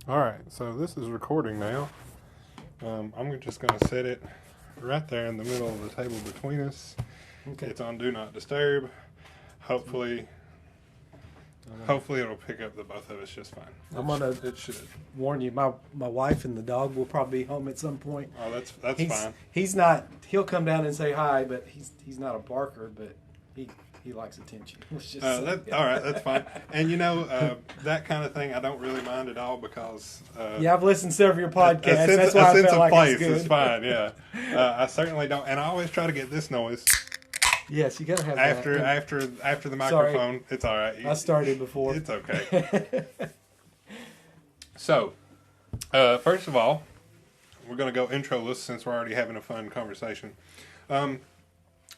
All right, so this is recording now. I'm just going to set it right there in the middle of the table between us. Okay. It's on Do Not Disturb. Hopefully it'll pick up the both of us just fine. It should. Warn you, my wife and the dog will probably be home at some point. Oh, that's fine. He's not. He'll come down and say hi, but he's not a barker. But he likes attention. Let's just All right, that's fine. And that kind of thing I don't really mind at all because I've listened to several of your podcasts. That's why a I sense felt of like place it's good. is fine. Yeah, I certainly don't, and I always try to get this noise Yes, you gotta have after the microphone. Sorry. It's all right. I started before. It's okay. So, first of all, we're going to go introless since we're already having a fun conversation. When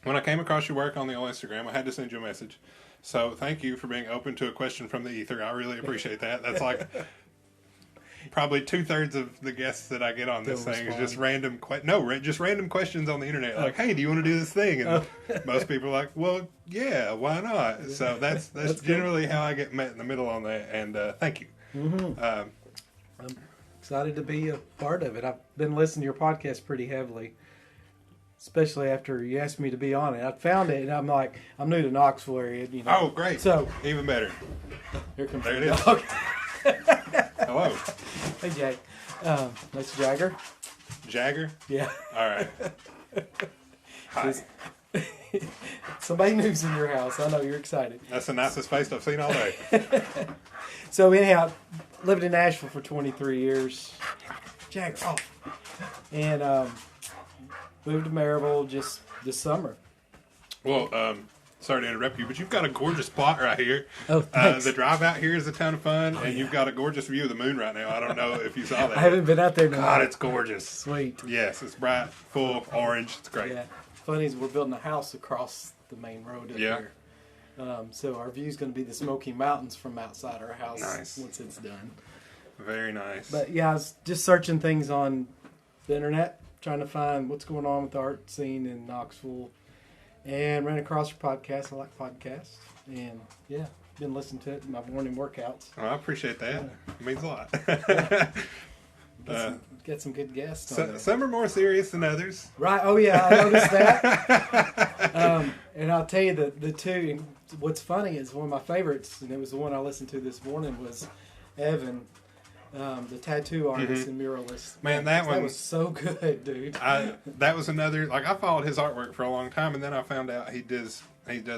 I came across your work on the old Instagram, I had to send you a message. So thank you for being open to a question from the ether. I really appreciate that. That's like probably 2/3 of the guests that I get on this thing is just random questions on the internet. Like, hey, do you want to do this thing? And most people are like, well, yeah, why not? Yeah. So that's generally how I get met in the middle on that. And thank you. Mm-hmm. I'm excited to be a part of it. I've been listening to your podcast pretty heavily, especially after you asked me to be on it. I found it, and I'm like, I'm new to Knoxville area. Oh, great. So even better. Here comes there the it dog. Hello. Hey, Jay. That's Jagger. Jagger? Yeah. All right. Hi. Somebody new's in your house. I know you're excited. That's the nicest face I've seen all day. So anyhow, lived in Nashville for 23 years. Jagger. Oh. And moved to Maryville just this summer. Well, sorry to interrupt you, but you've got a gorgeous plot right here. Oh, thanks. The drive out here is a ton of fun, and you've got a gorgeous view of the moon right now. I don't know if you saw that. I haven't been out there tonight. God, it's gorgeous. Sweet. Yes, it's bright, full, orange. It's great. Yeah. Funny is we're building a house across the main road up here. So our view is going to be the Smoky Mountains from outside our house once it's done. Very nice. But yeah, I was just searching things on the internet, trying to find what's going on with the art scene in Knoxville, and ran across your podcast. I like podcasts, and yeah, been listening to it in my morning workouts. Oh, I appreciate that. It means a lot. Get some good guests on there. Some are more serious than others. Right. Oh, yeah, I noticed that. And I'll tell you the two. And what's funny is one of my favorites, and it was the one I listened to this morning, was Evan, the tattoo artist and muralist. Man, that was so good, dude. That was another, like, I followed his artwork for a long time, and then I found out he does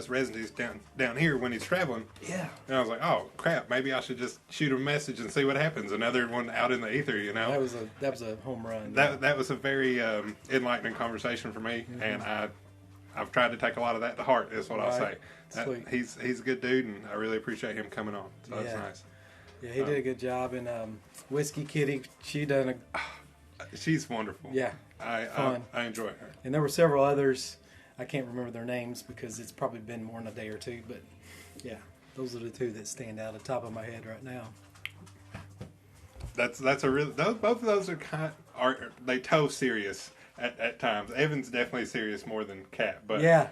residencies down here when he's traveling. Yeah. And I was like, oh crap, maybe I should just shoot him a message and see what happens. Another one out in the ether, That was a home run. That was a very enlightening conversation for me, and I've tried to take a lot of that to heart. Is what I'll say. Sweet. He's a good dude, and I really appreciate him coming on. So that's nice. Yeah, he did a good job. And Whiskey Kitty, she's wonderful. Yeah. I enjoy her. And there were several others. I can't remember their names because it's probably been more than a day or two. But yeah, those are the two that stand out at the top of my head right now. That's a real. Both of those they toe serious at times. Evan's definitely serious more than Kat, but yeah.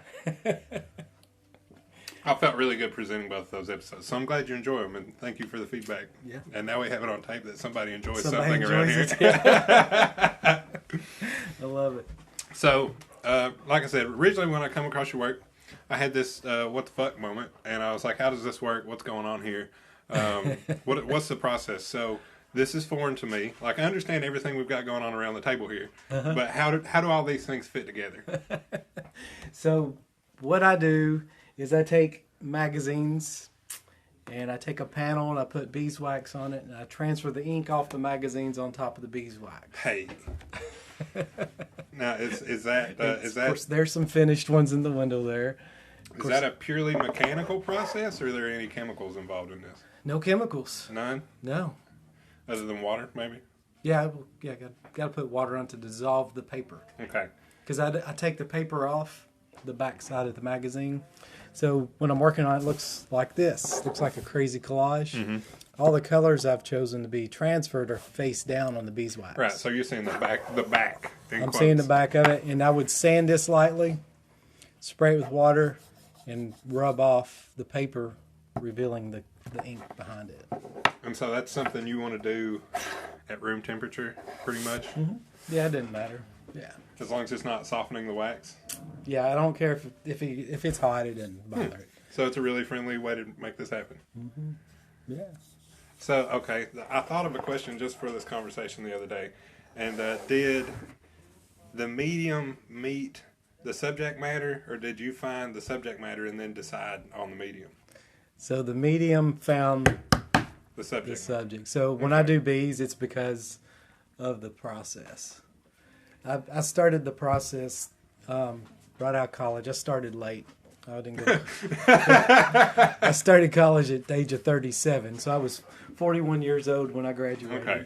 I felt really good presenting both of those episodes. So I'm glad you enjoy them, and thank you for the feedback. Yeah. And now we have it on tape that somebody enjoys Somebody something around enjoys here. I love it. So, like I said, originally when I come across your work, I had this what the fuck moment, and I was like, how does this work? What's going on here? What's the process? So this is foreign to me. Like, I understand everything we've got going on around the table here, but how do all these things fit together? So what I do is I take magazines and I take a panel and I put beeswax on it and I transfer the ink off the magazines on top of the beeswax. Hey. Now, is that Of course, there's some finished ones in the window there. Is that a purely mechanical process, or are there any chemicals involved in this? No chemicals. None? No. Other than water, maybe? Yeah, got to put water on to dissolve the paper. Okay. Because I take the paper off the back side of the magazine. So when I'm working on it, it looks like this. Looks like a crazy collage. Mm-hmm. All the colors I've chosen to be transferred are face down on the beeswax. Right, so you're seeing the back. I'm seeing the back of it, and I would sand this lightly, spray it with water, and rub off the paper, revealing the the ink behind it. And so that's something you want to do at room temperature, pretty much? Mm-hmm. Yeah, it didn't matter. Yeah. As long as it's not softening the wax? Yeah, I don't care if it's hot, it doesn't bother it. So it's a really friendly way to make this happen. Mm-hmm. Yeah. So, okay, I thought of a question just for this conversation the other day. And did the medium meet the subject matter, or did you find the subject matter and then decide on the medium? So the medium found The subject. So when I do bees, it's because of the process. I started the process right out of college. I started late. I didn't go. I started college at the age of 37, so I was 41 years old when I graduated. Okay.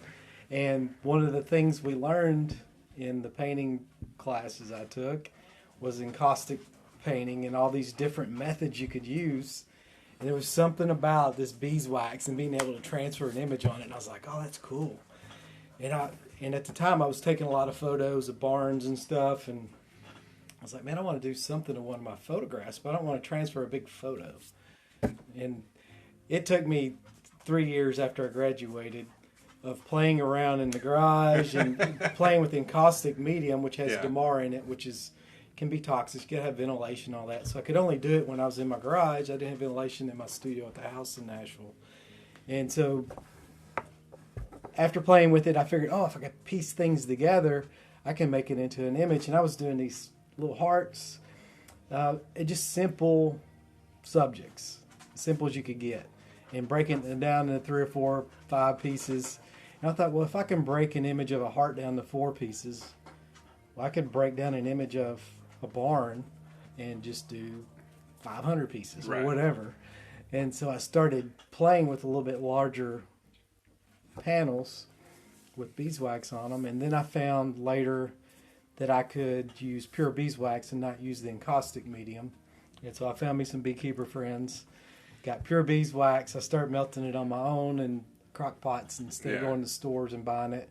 And one of the things we learned in the painting classes I took was encaustic painting and all these different methods you could use. And there was something about this beeswax and being able to transfer an image on it. And I was like, oh, that's cool. And at the time, I was taking a lot of photos of barns and stuff. And I was like, man, I want to do something to one of my photographs, but I don't want to transfer a big photo. And it took me 3 years after I graduated of playing around in the garage and playing with encaustic medium, which has DeMar in it, which can be toxic. You gotta have ventilation, all that. So I could only do it when I was in my garage. I didn't have ventilation in my studio at the house in Nashville. And so after playing with it, I figured, if I could piece things together, I can make it into an image. And I was doing these little hearts, just simple subjects, as simple as you could get, and breaking them down into 3 or 4, 5 pieces. And I thought, well, if I can break an image of a heart down to 4 pieces, well, I could break down an image of a barn and just do 500 pieces or whatever. And so I started playing with a little bit larger panels with beeswax on them. And then I found later that I could use pure beeswax and not use the encaustic medium. And so I found me some beekeeper friends, got pure beeswax. I started melting it on my own in crock pots instead of going to stores and buying it.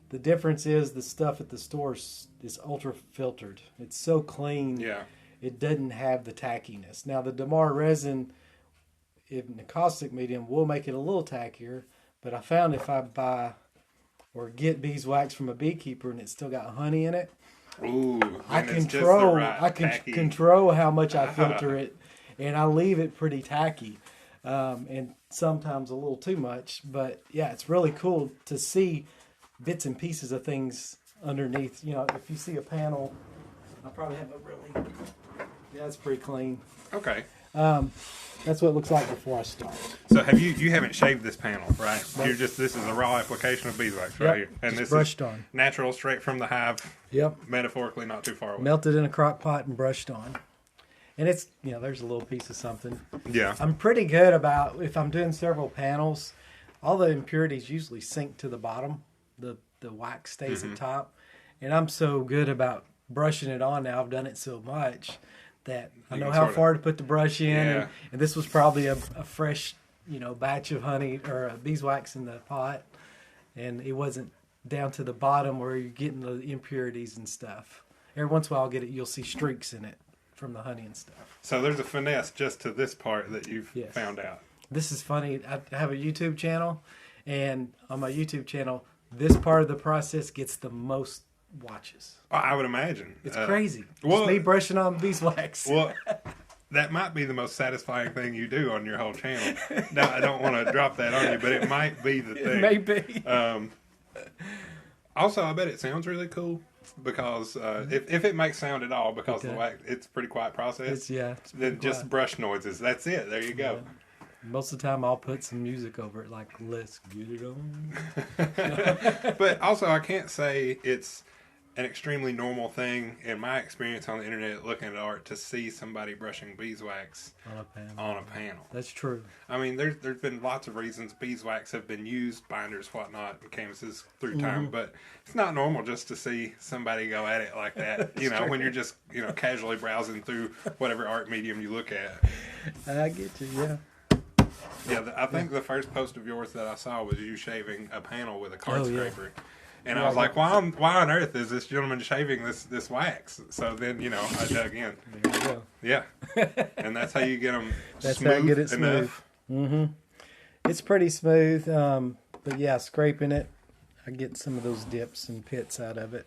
The difference is the stuff at the stores is ultra filtered. It's so clean. Yeah. It doesn't have the tackiness. Now the DeMar resin in the caustic medium will make it a little tackier, but I found if I buy or get beeswax from a beekeeper and it's still got honey in it, I can control how much I filter it, and I leave it pretty tacky, and sometimes a little too much. But yeah, it's really cool to see bits and pieces of things underneath. You know, if you see a panel, I probably have it's pretty clean. Okay. That's what it looks like before I start. So you haven't shaved this panel, right? Nope. This is a raw application of beeswax right here. And this brushed is on. Natural, straight from the hive. Yep. Metaphorically, not too far away. Melted in a crock pot and brushed on. And it's, there's a little piece of something. Yeah. I'm pretty good about, if I'm doing several panels, all the impurities usually sink to the bottom. The wax stays at top. And I'm so good about brushing it on now. I've done it so much that I know how far to put the brush in. Yeah. And this was probably a fresh, batch of honey or beeswax in the pot. And it wasn't down to the bottom where you're getting the impurities and stuff. Every once in a while you'll see streaks in it from the honey and stuff. So there's a finesse just to this part that you've found out. This is funny. I have a YouTube channel, and on my YouTube channel, this part of the process gets the most watches. I would imagine. It's crazy. Well, me brushing on beeswax. Well, that might be the most satisfying thing you do on your whole channel. Now, I don't want to drop that on you, but it might be the thing. It may be. Also, I bet it sounds really cool because if it makes sound at all, because of the wax, it's a pretty quiet process. It's then just quiet. Brush noises. That's it. There you go. Yeah. Most of the time, I'll put some music over it, like "Let's Get It On." But also, I can't say it's an extremely normal thing in my experience on the internet looking at art to see somebody brushing beeswax on a panel. That's true. I mean, there's been lots of reasons beeswax have been used, binders, whatnot, and canvases through time, but it's not normal just to see somebody go at it like that, when you're just, casually browsing through whatever art medium you look at. I get you, yeah. Yeah, I think the first post of yours that I saw was you shaving a panel with a card scraper. And I was like, why on earth is this gentleman shaving this wax? So then, I dug in. There you go. Yeah. And that's how you get them that's smooth how you get it enough. smooth. Mm-hmm. It's pretty smooth, but yeah, scraping it, I get some of those dips and pits out of it.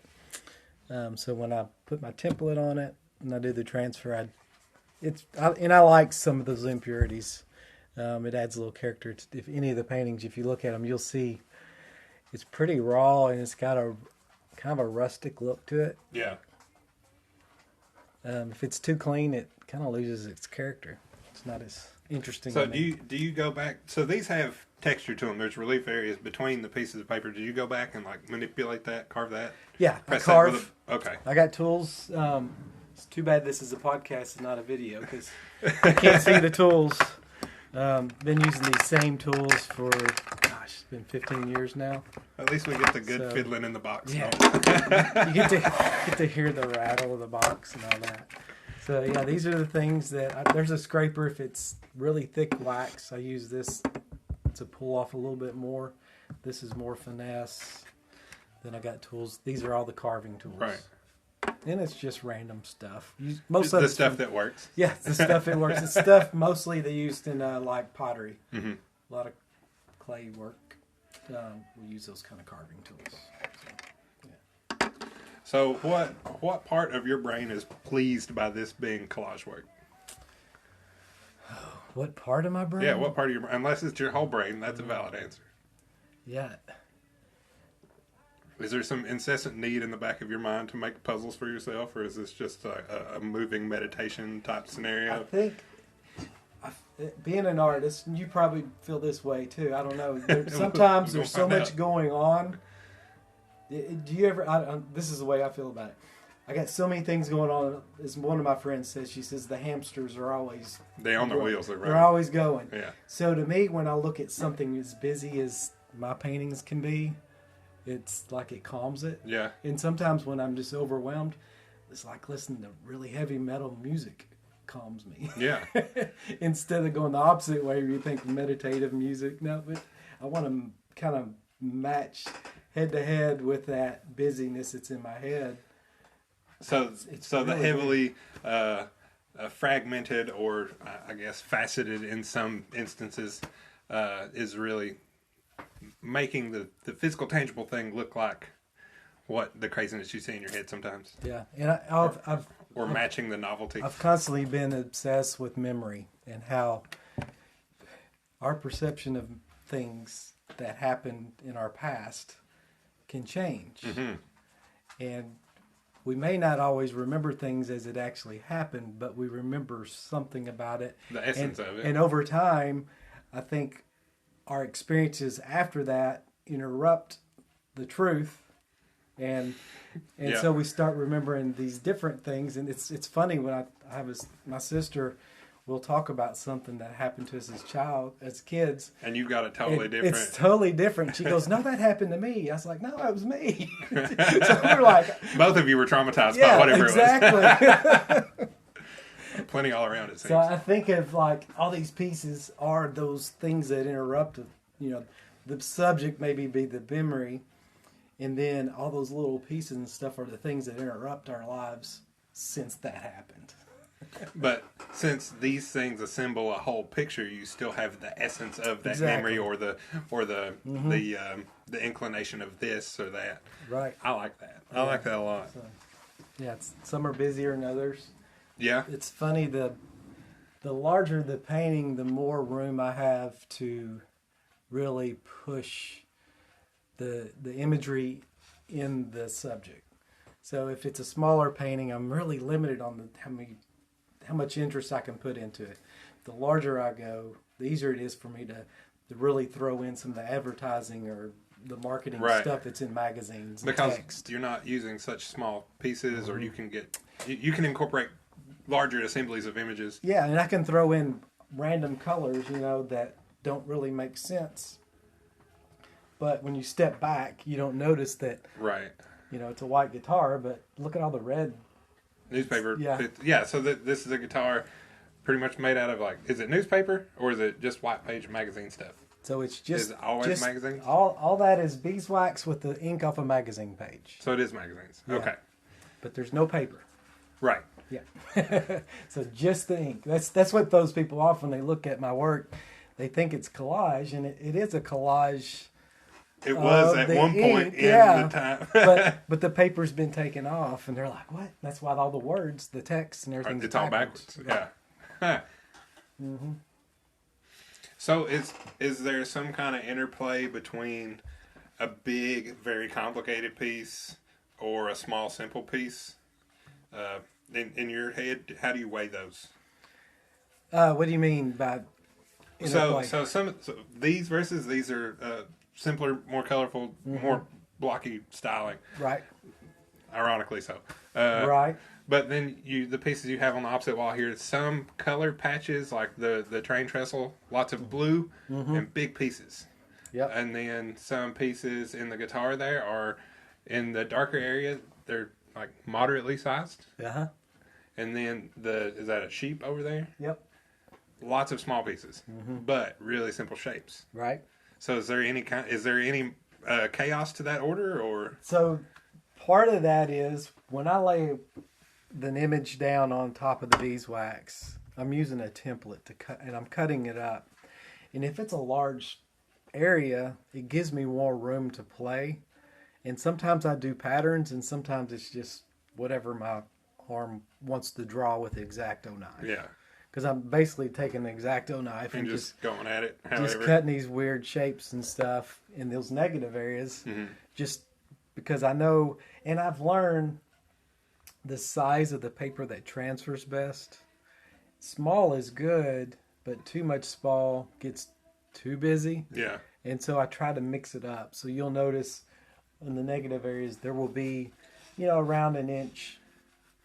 So when I put my template on it and I do the transfer, I like some of those impurities. It adds a little character to if any of the paintings. If you look at them, you'll see it's pretty raw and it's got a kind of a rustic look to it. Yeah. If it's too clean, it kind of loses its character. It's not as interesting. So do you go back? So these have texture to them. There's relief areas between the pieces of paper. Do you go back and like manipulate that, carve that? Yeah, Press I carve. that with okay. I got tools. It's too bad this is a podcast and not a video because I can't see the tools. Been using these same tools for, gosh, it's been 15 years now. At least we get the good fiddling in the box. Yeah, you get to hear the rattle of the box and all that. So yeah, these are the things that there's a scraper. If it's really thick wax, I use this to pull off a little bit more. This is more finesse. Then I got tools. These are all the carving tools. Right. And it's just random stuff. Most of the stuff that works. Yeah, the stuff that works. It's stuff mostly they used in like pottery. Mm-hmm. A lot of clay work. We use those kind of carving tools. So what part of your brain is pleased by this being collage work? What part of my brain? Yeah, what part of your brain? Unless it's your whole brain, that's a valid answer. Yeah. Is there some incessant need in the back of your mind to make puzzles for yourself, or is this just a moving meditation type scenario? I think being an artist, and you probably feel this way too. I don't know. Sometimes there's so much going on. Do you ever? This is the way I feel about it. I got so many things going on. As one of my friends says, she says the hamsters are always on the wheels. They're always going. Yeah. So to me, when I look at something as busy as my paintings can be, it's like it calms it. Yeah. And sometimes when I'm just overwhelmed, it's like listening to really heavy metal music calms me. Yeah. Instead of going the opposite way where you think meditative music. No, but I want to kind of match head to head with that busyness that's in my head. So Really the heavily fragmented or I guess faceted in some instances is really making the physical tangible thing look like what the craziness you see in your head sometimes. Yeah, and I've matching the novelty. I've constantly been obsessed with memory and how our perception of things that happened in our past can change. Mm-hmm. And we may not always remember things as it actually happened, but we remember something about it. The essence of it. And over time, I think our experiences after that interrupt the truth. And so we start remembering these different things. And it's funny when my sister will talk about something that happened to us as kids. And you've got it totally different. It's totally different. She goes, no, that happened to me. I was like, no, that was me. So we're like... Both of you were traumatized by whatever exactly. it was. Plenty all around, it seems. So I think of like all these pieces are those things that interrupt, the subject maybe be the memory, and then all those little pieces and stuff are the things that interrupt our lives since that happened. But since these things assemble a whole picture, you still have the essence of that memory or the inclination of this or that. Right. I like that. I like that a lot. So, some are busier than others. Yeah. It's funny, the larger the painting, the more room I have to really push the imagery in the subject. So if it's a smaller painting, I'm really limited on how much interest I can put into it. The larger I go, the easier it is for me to really throw in some of the advertising or the marketing stuff that's in magazines and because text. You're not using such small pieces, or you can incorporate larger assemblies of images. Yeah, and I can throw in random colors, that don't really make sense. But when you step back, you don't notice that. Right. It's a white guitar, but look at all the red. Newspaper. Yeah. So this is a guitar pretty much made out of is it newspaper or is it just white page magazine stuff? So it's just... Is it always magazines? All that is beeswax with the ink off a magazine page. So it is magazines. Yeah. Okay. But there's no paper. Right. Yeah. So just the ink. That's what those people often, they look at my work, they think it's collage, and it is a collage. It was at one point in the time. but the paper's been taken off, and they're like, what? That's why all the words, the text, and everything's it's all backwards. Yeah. Mm-hmm. So is there some kind of interplay between a big, very complicated piece or a small, simple piece? In your head, how do you weigh those? What do you mean by interplay? So these versus these are simpler, more colorful, more blocky styling. Right. Ironically so. Right. But then the pieces you have on the opposite wall here, some color patches like the train trestle, lots of blue and big pieces. Yep. And then some pieces in the guitar there are in the darker area. They're like moderately sized. Uh-huh. And then is that a sheep over there? Yep. Lots of small pieces, but really simple shapes. Right. So is there any chaos to that order, or? So part of that is when I lay an image down on top of the beeswax, I'm using a template to cut, and I'm cutting it up. And if it's a large area, it gives me more room to play. And sometimes I do patterns, and sometimes it's just whatever my arm wants to draw with the X-Acto knife. Yeah. Because I'm basically taking the X-Acto knife and just going at it. However. Just cutting these weird shapes and stuff in those negative areas. Just because I know, and I've learned the size of the paper that transfers best. Small is good, but too much small gets too busy. Yeah. And so I try to mix it up. So you'll notice in the negative areas there will be, around an inch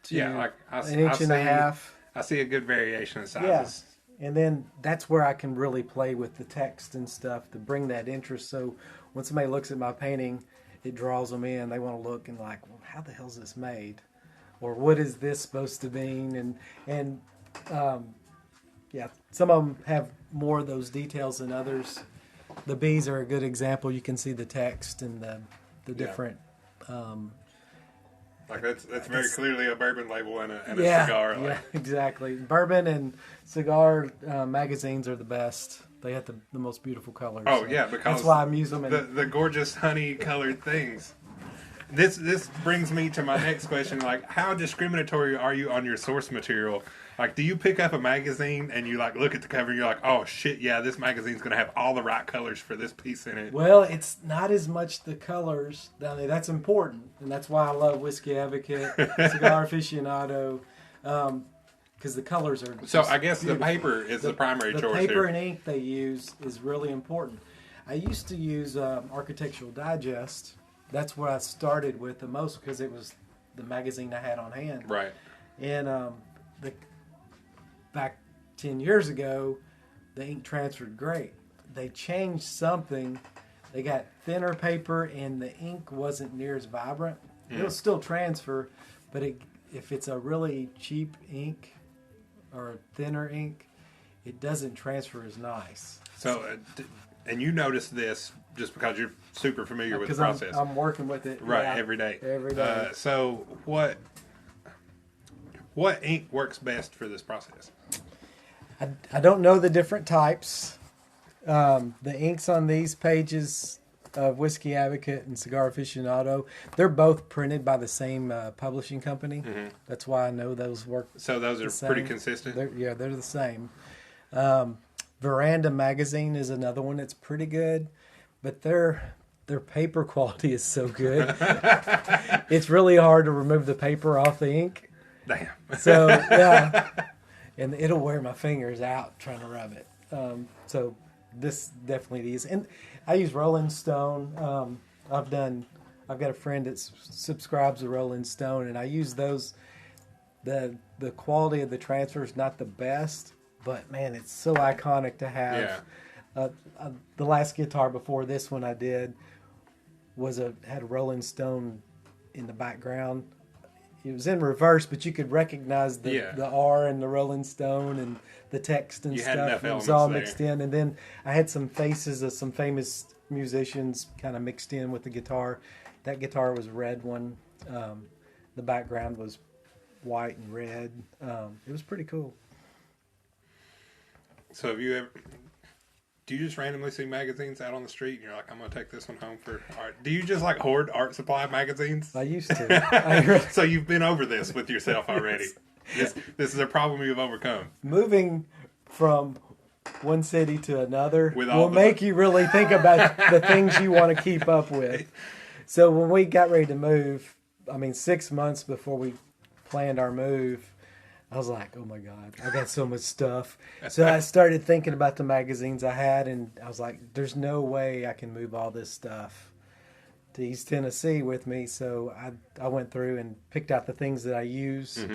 to an inch and a half. I see a good variation of sizes. Yeah. And then that's where I can really play with the text and stuff to bring that interest. So when somebody looks at my painting, it draws them in. They want to look and like, well, how the hell is this made? Or what is this supposed to mean? And some of them have more of those details than others. The bees are a good example. You can see the text and the different. Like that's very clearly a bourbon label and a cigar. Yeah, exactly. Bourbon and cigar magazines are the best. They have the most beautiful colors. Oh, yeah, because that's why I'm using them. The gorgeous honey-colored things. This brings me to my next question. Like, how discriminatory are you on your source material? Like, do you pick up a magazine and you like look at the cover and you're like, oh shit, yeah, this magazine's gonna have all the right colors for this piece in it? Well, it's not as much the colors. That's important, and that's why I love Whiskey Advocate, Cigar Aficionado, because the colors are. So I guess beautiful. The paper is the primary choice. The paper here. and ink they use is really important. I used to use Architectural Digest. That's what I started with the most because it was the magazine I had on hand. Right. And back 10 years ago, the ink transferred great. They changed something. They got thinner paper, and the ink wasn't near as vibrant. It'll still transfer, but if it's a really cheap ink or thinner ink, it doesn't transfer as nice. So, and you noticed this just because you're super familiar with the process. I'm working with it every day. Every day. So what ink works best for this process? I don't know the different types. The inks on these pages of Whiskey Advocate and Cigar Aficionado, they're both printed by the same publishing company. That's why I know those work. So those are pretty consistent? They're the same. Veranda Magazine is another one that's pretty good, but their paper quality is so good. It's really hard to remove the paper off the ink. Damn. So, yeah. And it'll wear my fingers out trying to rub it. So this definitely is. And I use Rolling Stone. I've got a friend that subscribes to Rolling Stone, and I use those. The quality of the transfer is not the best, but man, it's so iconic to have. Yeah. The last guitar before this one I did had a Rolling Stone in the background. It was in reverse, but you could recognize the R and the Rolling Stone and the text and stuff. It was all mixed in. And then I had some faces of some famous musicians kind of mixed in with the guitar. That guitar was a red one. The background was white and red. It was pretty cool. So have you ever... do you just randomly see magazines out on the street and you're like, I'm going to take this one home for art? Do you just like hoard art supply magazines? I used to. So you've been over this with yourself already. Yes. This is a problem you've overcome. Moving from one city to another will make you really think about the things you want to keep up with. So when we got ready to move, 6 months before we planned our move, I was like, oh my God, I got so much stuff. So I started thinking about the magazines I had, and I was like, there's no way I can move all this stuff to East Tennessee with me. So I went through and picked out the things that I use,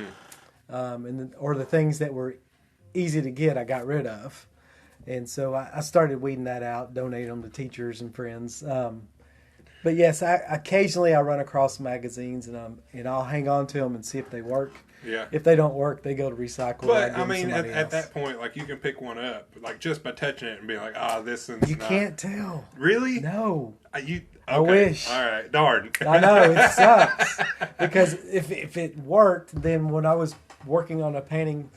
or the things that were easy to get, I got rid of. And so I started weeding that out, donating them to teachers and friends. But yes, occasionally I run across magazines, and I'll hang on to them and see if they work. Yeah. If they don't work, they go to recycle. But at that point, like, you can pick one up, like, just by touching it and being like, this one's You can't tell. Really? No. Okay. I wish. All right. Darn. I know, it sucks. Because if it worked, then when I was working on a painting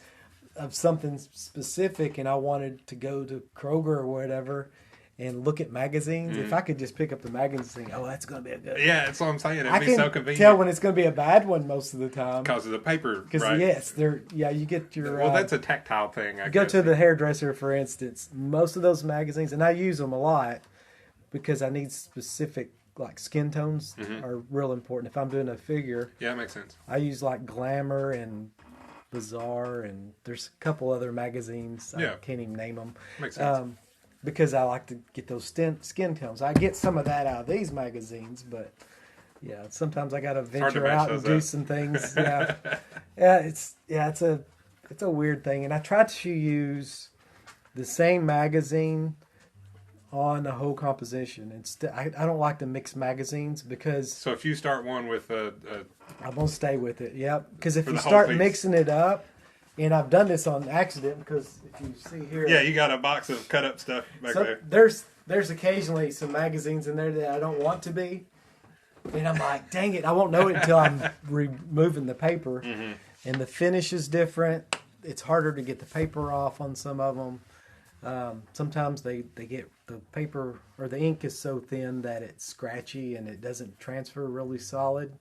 of something specific and I wanted to go to Kroger or whatever and look at magazines, if I could just pick up the magazine, that's going to be a good one. Yeah, that's what I'm saying. It'd I be can so convenient. tell when it's going to be a bad one most of the time. Because of the paper, Because, right? yes, you get your... Well, that's a tactile thing, I Go guess. to the hairdresser, for instance. Most of those magazines, and I use them a lot because I need specific, like, skin tones are real important. If I'm doing a figure... Yeah, that makes sense. I use, like, Glamour and Bazaar, and there's a couple other magazines. I can't even name them. Makes sense. Because I like to get those skin tones. I get some of that out of these magazines, but yeah, sometimes I got to venture out and do some things. Yeah, it's a weird thing, and I try to use the same magazine on the whole composition. I don't like to mix magazines because. So if you start one with I'm gonna stay with it. Yep, because if For you the whole start piece. mixing it up. And I've done this on accident because if you see here... Yeah, you got a box of cut up stuff back there. There's occasionally some magazines in there that I don't want to be. And I'm like, dang it, I won't know it until I'm removing the paper. And the finish is different. It's harder to get the paper off on some of them. Sometimes they get the paper or the ink is so thin that it's scratchy and it doesn't transfer really solid.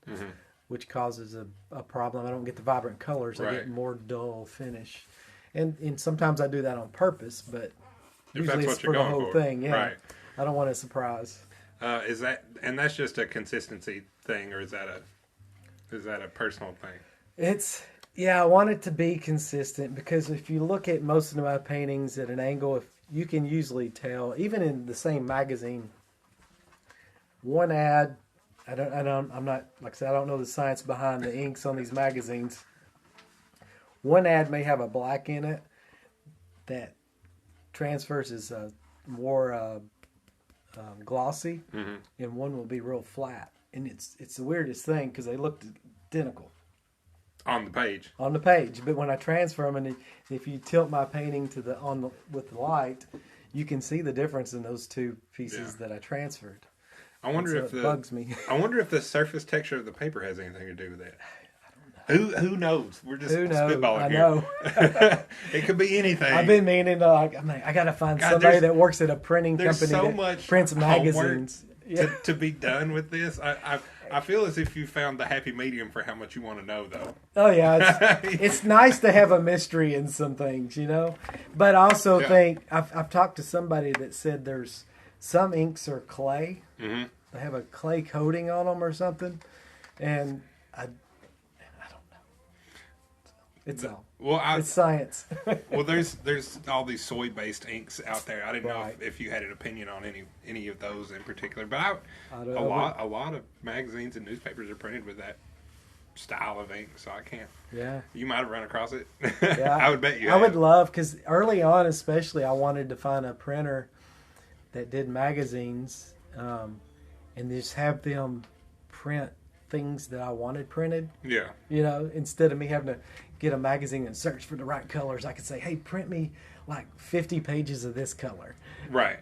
Which causes a problem. I don't get the vibrant colors. I get more dull finish. And sometimes I do that on purpose, but usually it's for the whole thing. Yeah. Right. I don't want a surprise. That's just a consistency thing, or is that a personal thing? I want it to be consistent because if you look at most of my paintings at an angle, you can usually tell, even in the same magazine, one ad. I'm not, like I said, I don't know the science behind the inks on these magazines. One ad may have a black in it that transfers as more glossy, and one will be real flat. And it's the weirdest thing because they look identical. On the page. On the page. But when I transfer them, and if you tilt my painting with the light, you can see the difference in those two pieces that I transferred. I wonder if it bugs me. I wonder if the surface texture of the paper has anything to do with it. I don't know. Who knows? We're just spitballing here. I know. It could be anything. I've been meaning to I got to find somebody that works at a printing company that prints magazines. To be done with this. I feel as if you found the happy medium for how much you want to know, though. Oh yeah, it's nice to have a mystery in some things, But I also think I've talked to somebody that said there's some inks are clay. They have a clay coating on them or something, and I don't know. It's science. Well, there's all these soy-based inks out there. I didn't know if you had an opinion on any of those in particular, but a lot of magazines and newspapers are printed with that style of ink, so I can't. Yeah. You might have run across it. Yeah. I would bet you. I would love, because early on, especially, I wanted to find a printer that did magazines, and just have them print things that I wanted printed. Yeah. Instead of me having to get a magazine and search for the right colors, I could say, hey, print me like 50 pages of this color. Right.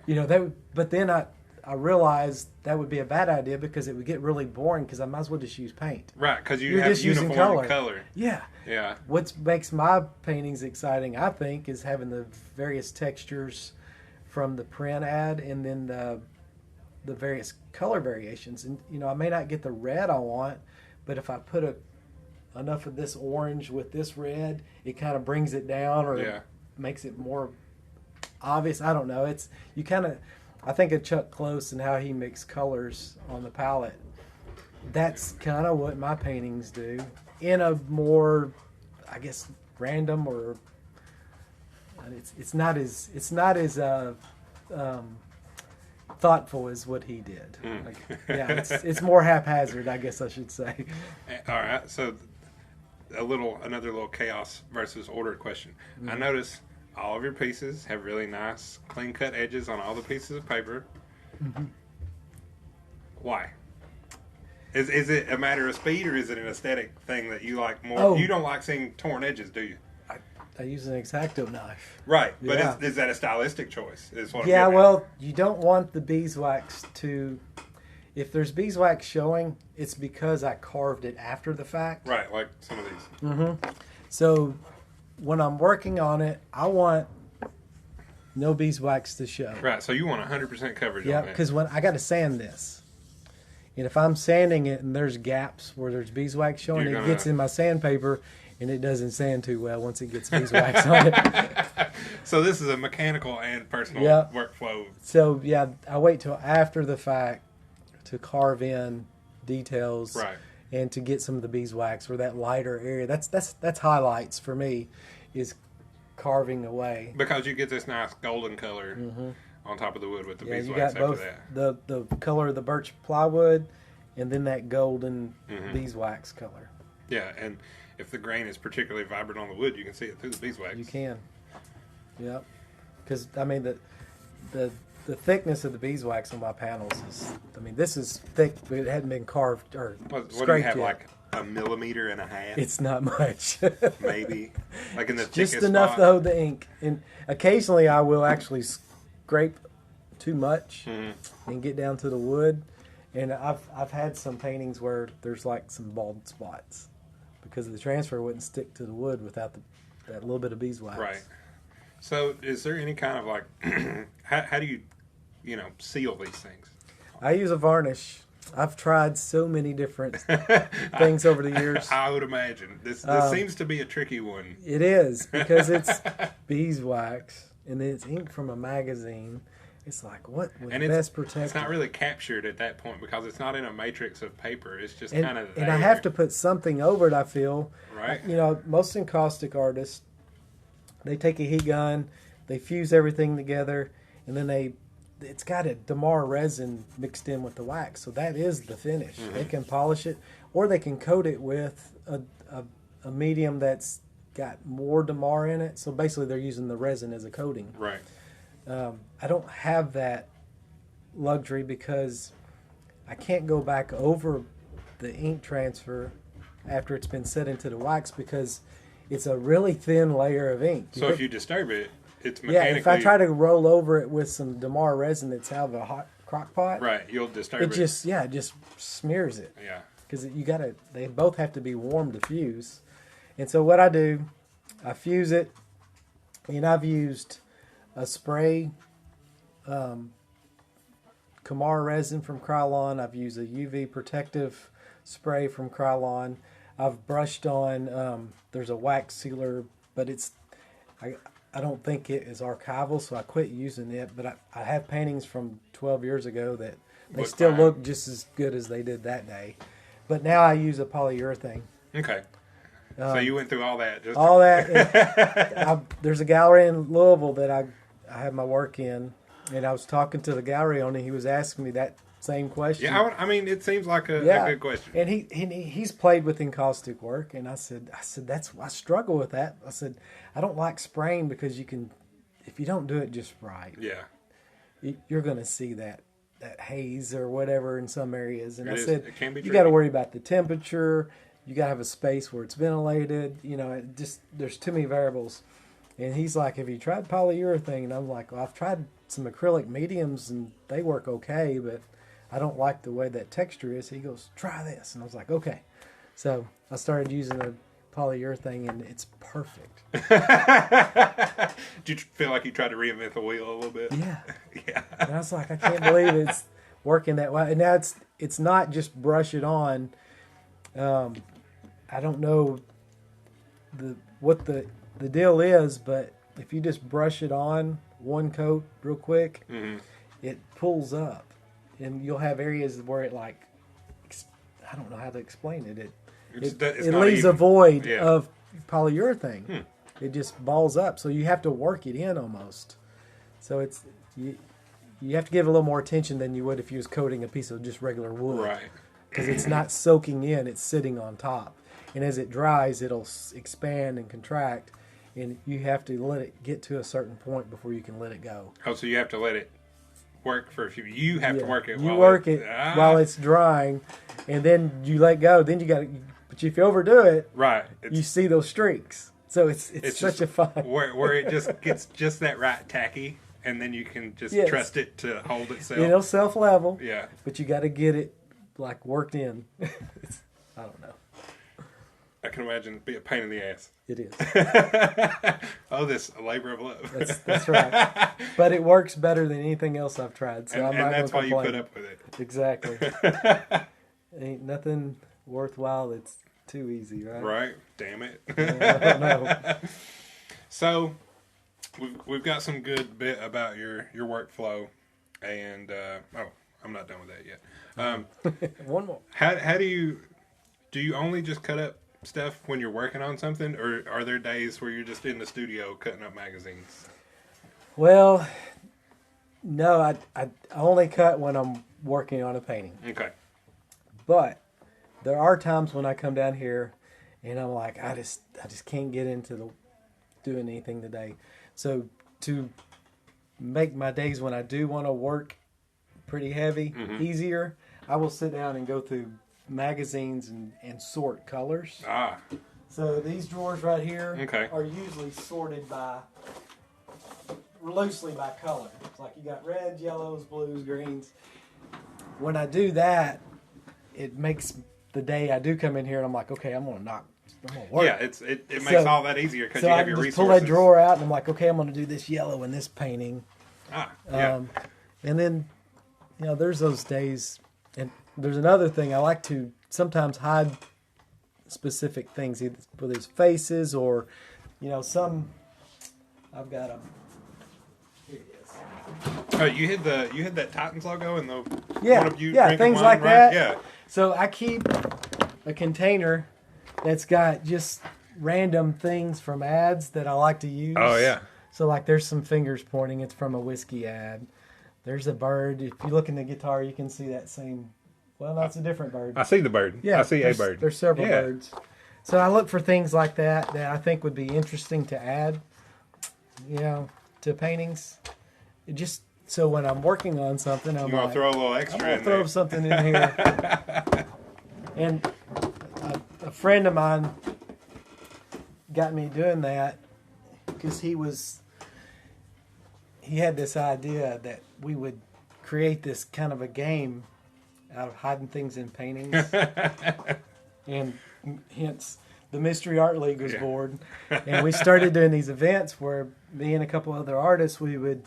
But then I realized that would be a bad idea because it would get really boring because I might as well just use paint. Right, because you have uniform color. Yeah. Yeah. What makes my paintings exciting, I think, is having the various textures from the print ad and then the various color variations. And I may not get the red I want, but if I put enough of this orange with this red, it kind of brings it down or makes it more obvious. I don't know. I think of Chuck Close and how he makes colors on the palette. That's kind of what my paintings do in a more, I guess, random or it's not as thoughtful as what he did. It's more haphazard, I guess I should say. All right, so another little chaos versus order question. Mm-hmm. I notice all of your pieces have really nice clean cut edges on all the pieces of paper. Mm-hmm. Why? Is it a matter of speed, or is it an aesthetic thing that you like more? You don't like seeing torn edges, do you? I use an X-Acto knife. Right, but is that a stylistic choice? You don't want the beeswax to... If there's beeswax showing, it's because I carved it after the fact. Right, like some of these. Mm-hmm. So when I'm working on it, I want no beeswax to show. Right, so you want 100% coverage on that. Yeah, because when I got to sand this. And if I'm sanding it and there's gaps where there's beeswax showing, it gets in my sandpaper and it doesn't sand too well once it gets beeswax on it. So this is a mechanical and personal workflow. So I wait till after the fact to carve in details and to get some of the beeswax or that lighter area. That's highlights for me, is carving away. Because you get this nice golden color. Mm-hmm. On top of the wood with the beeswax. You got both the color of the birch plywood and then that golden beeswax color. Yeah, and if the grain is particularly vibrant on the wood, you can see it through the beeswax. You can. Yep. Because, the thickness of the beeswax on my panels is, this is thick, but it hadn't been carved or scraped yet. What do you have, like 1.5 millimeters? It's not much. Maybe. Like in the just enough spot. to hold the ink. And occasionally I will actually scrape too much and get down to the wood, and I've had some paintings where there's like some bald spots because the transfer wouldn't stick to the wood without that little bit of beeswax. Right. So is there any kind of like how do you seal these things? I use a varnish. I've tried so many different things over the years. I would imagine this seems to be a tricky one. It is, because it's beeswax and then it's ink from a magazine. It's like, what would best protect It's not really captured at that point because it's not in a matrix of paper. It's just kind of there. And I have to put something over it, I feel. Right. Most encaustic artists, they take a heat gun, they fuse everything together, and then it's got a Damar resin mixed in with the wax. So that is the finish. Mm-hmm. They can polish it, or they can coat it with a medium that's got more Damar in it. So basically they're using the resin as a coating. Right. I don't have that luxury because I can't go back over the ink transfer after it's been set into the wax because it's a really thin layer of ink. So if you disturb it, it's mechanically... Yeah, if I try to roll over it with some Damar resin that's out of a hot crock pot... Right, you'll disturb it. It just smears it. Yeah. Because they both have to be warm to fuse. And so what I do, I fuse it, and I've used a spray, Kamar resin from Krylon. I've used a UV protective spray from Krylon. I've brushed on, there's a wax sealer, but I don't think it is archival, so I quit using it. But I have paintings from 12 years ago that they still look just as good as they did that day. But now I use a polyurethane. Okay. So you went through all that. There's a gallery in Louisville that I had my work in, and I was talking to the gallery owner. He was asking me that same question. Yeah, it seems like a good question. And he's played with encaustic work, and I said I struggle with that. I said I don't like spraying because if you don't do it just right, you're going to see that haze or whatever in some areas. And I said you got to worry about the temperature. You got to have a space where it's ventilated. There's too many variables. And he's like, have you tried polyurethane? And I'm like, well, I've tried some acrylic mediums and they work okay, but I don't like the way that texture is. He goes, try this. And I was like, okay. So I started using a polyurethane, and it's perfect. Did you feel like you tried to reinvent the wheel a little bit? Yeah. Yeah. And I was like, I can't believe it's working that way. And now it's not just brush it on. I don't know what the deal is, but if you just brush it on one coat real quick, it pulls up, and you'll have areas where it like, I don't know how to explain it. It leaves a void of polyurethane. It just balls up, so you have to work it in almost. So you have to give a little more attention than you would if you was coating a piece of just regular wood. Right. Because it's not soaking in, it's sitting on top. And as it dries, it'll expand and contract, and you have to let it get to a certain point before you can let it go. Oh, so you have to let it work for a few. You have to work it. While it's drying, and then you let go. Then you got to. But if you overdo it, right, you see those streaks. So it's such a fun where it just gets just that right tacky, and then you can just trust it to hold itself. It'll self-level. Yeah, but you got to get it like worked in. I don't know. I can imagine it'd be a pain in the ass. It is. This labor of love. That's right. But it works better than anything else I've tried. So and that's why you put up with it. Exactly. Ain't nothing worthwhile that's too easy, right? Right. Damn it. No. So we've got some good bit about your workflow, and I'm not done with that yet. One more. How do you only just cut up stuff when you're working on something, or are there days where you're just in the studio cutting up magazines? Well, no, I only cut when I'm working on a painting. Okay. But there are times when I come down here and I'm like, I just can't get into doing anything today. So to make my days when I do want to work pretty heavy easier, I will sit down and go through magazines and sort colors. So these drawers right here are usually sorted loosely by color. It's like you got reds, yellows, blues, greens. When I do that, it makes the day I do come in here and I'm like, okay, I'm gonna work. Yeah, it makes all that easier because you have your resources. Pull that drawer out and I'm like, okay, I'm gonna do this yellow in this painting. And then there's those days. And there's another thing, I like to sometimes hide specific things, either whether it's faces or, I've got them. Here it is. Oh, you hid that Titans logo in the one of you things wine, like right? that. Yeah. So I keep a container that's got just random things from ads that I like to use. Oh yeah. So like there's some fingers pointing. It's from a whiskey ad. There's a bird. If you look in the guitar, you can see that same. Well, that's a different bird. I see the bird. Yeah, I see a bird. There's several birds. So I look for things like that I think would be interesting to add, to paintings. Just so when I'm working on something, I'm going to throw a little extra I'm going to throw something in here. And a friend of mine got me doing that because he had this idea that we would create this kind of a game out of hiding things in paintings. And hence the Mystery Art League was born. And we started doing these events where me and a couple other artists, we would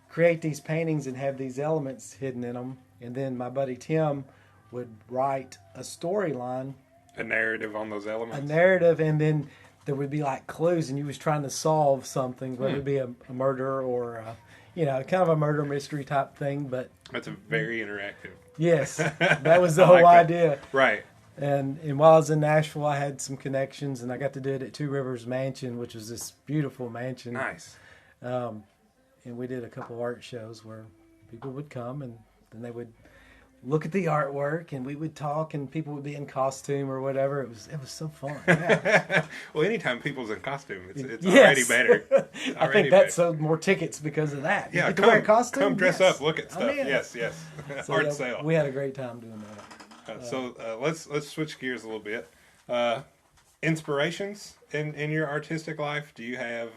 create these paintings and have these elements hidden in them. And then my buddy Tim would write a storyline. A narrative on those elements. A narrative, and then there would be like clues, and you was trying to solve something, whether it be a murder or kind of a murder mystery type thing. But that's a very interactive. Yes, that was the whole idea. Right. And while I was in Nashville, I had some connections, and I got to do it at Two Rivers Mansion, which was this beautiful mansion. Nice. And we did a couple art shows where people would come, and then they would look at the artwork, and we would talk, and people would be in costume or whatever. It was so fun. Yeah. Well, anytime people's in costume, it's already better. I think that sold more tickets because of that. Yeah, you get to wear a costume. Come dress up, look at stuff. Yes. So, art sale. We had a great time doing that. Let's switch gears a little bit. Inspirations in your artistic life? Do you have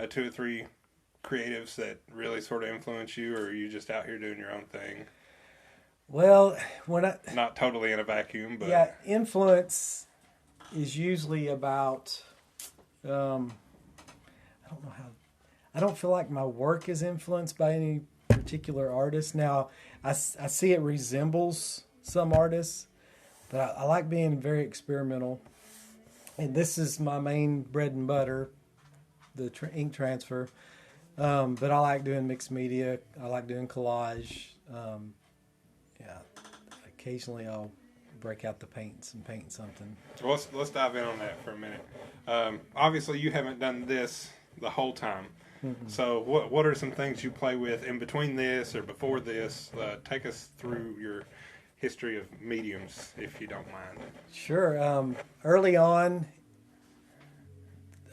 2 or 3 creatives that really sort of influence you, or are you just out here doing your own thing? Well, not totally in a vacuum, but influence is usually about, I don't know how, I don't feel like my work is influenced by any particular artist. Now, I see it resembles some artists, but I like being very experimental. And this is my main bread and butter, the ink transfer. But I like doing mixed media. I like doing collage. Yeah, occasionally I'll break out the paints and paint something. Well, let's dive in on that for a minute. Obviously, you haven't done this the whole time. Mm-hmm. So what are some things you play with in between this or before this? Take us through your history of mediums, if you don't mind. Sure. Early on,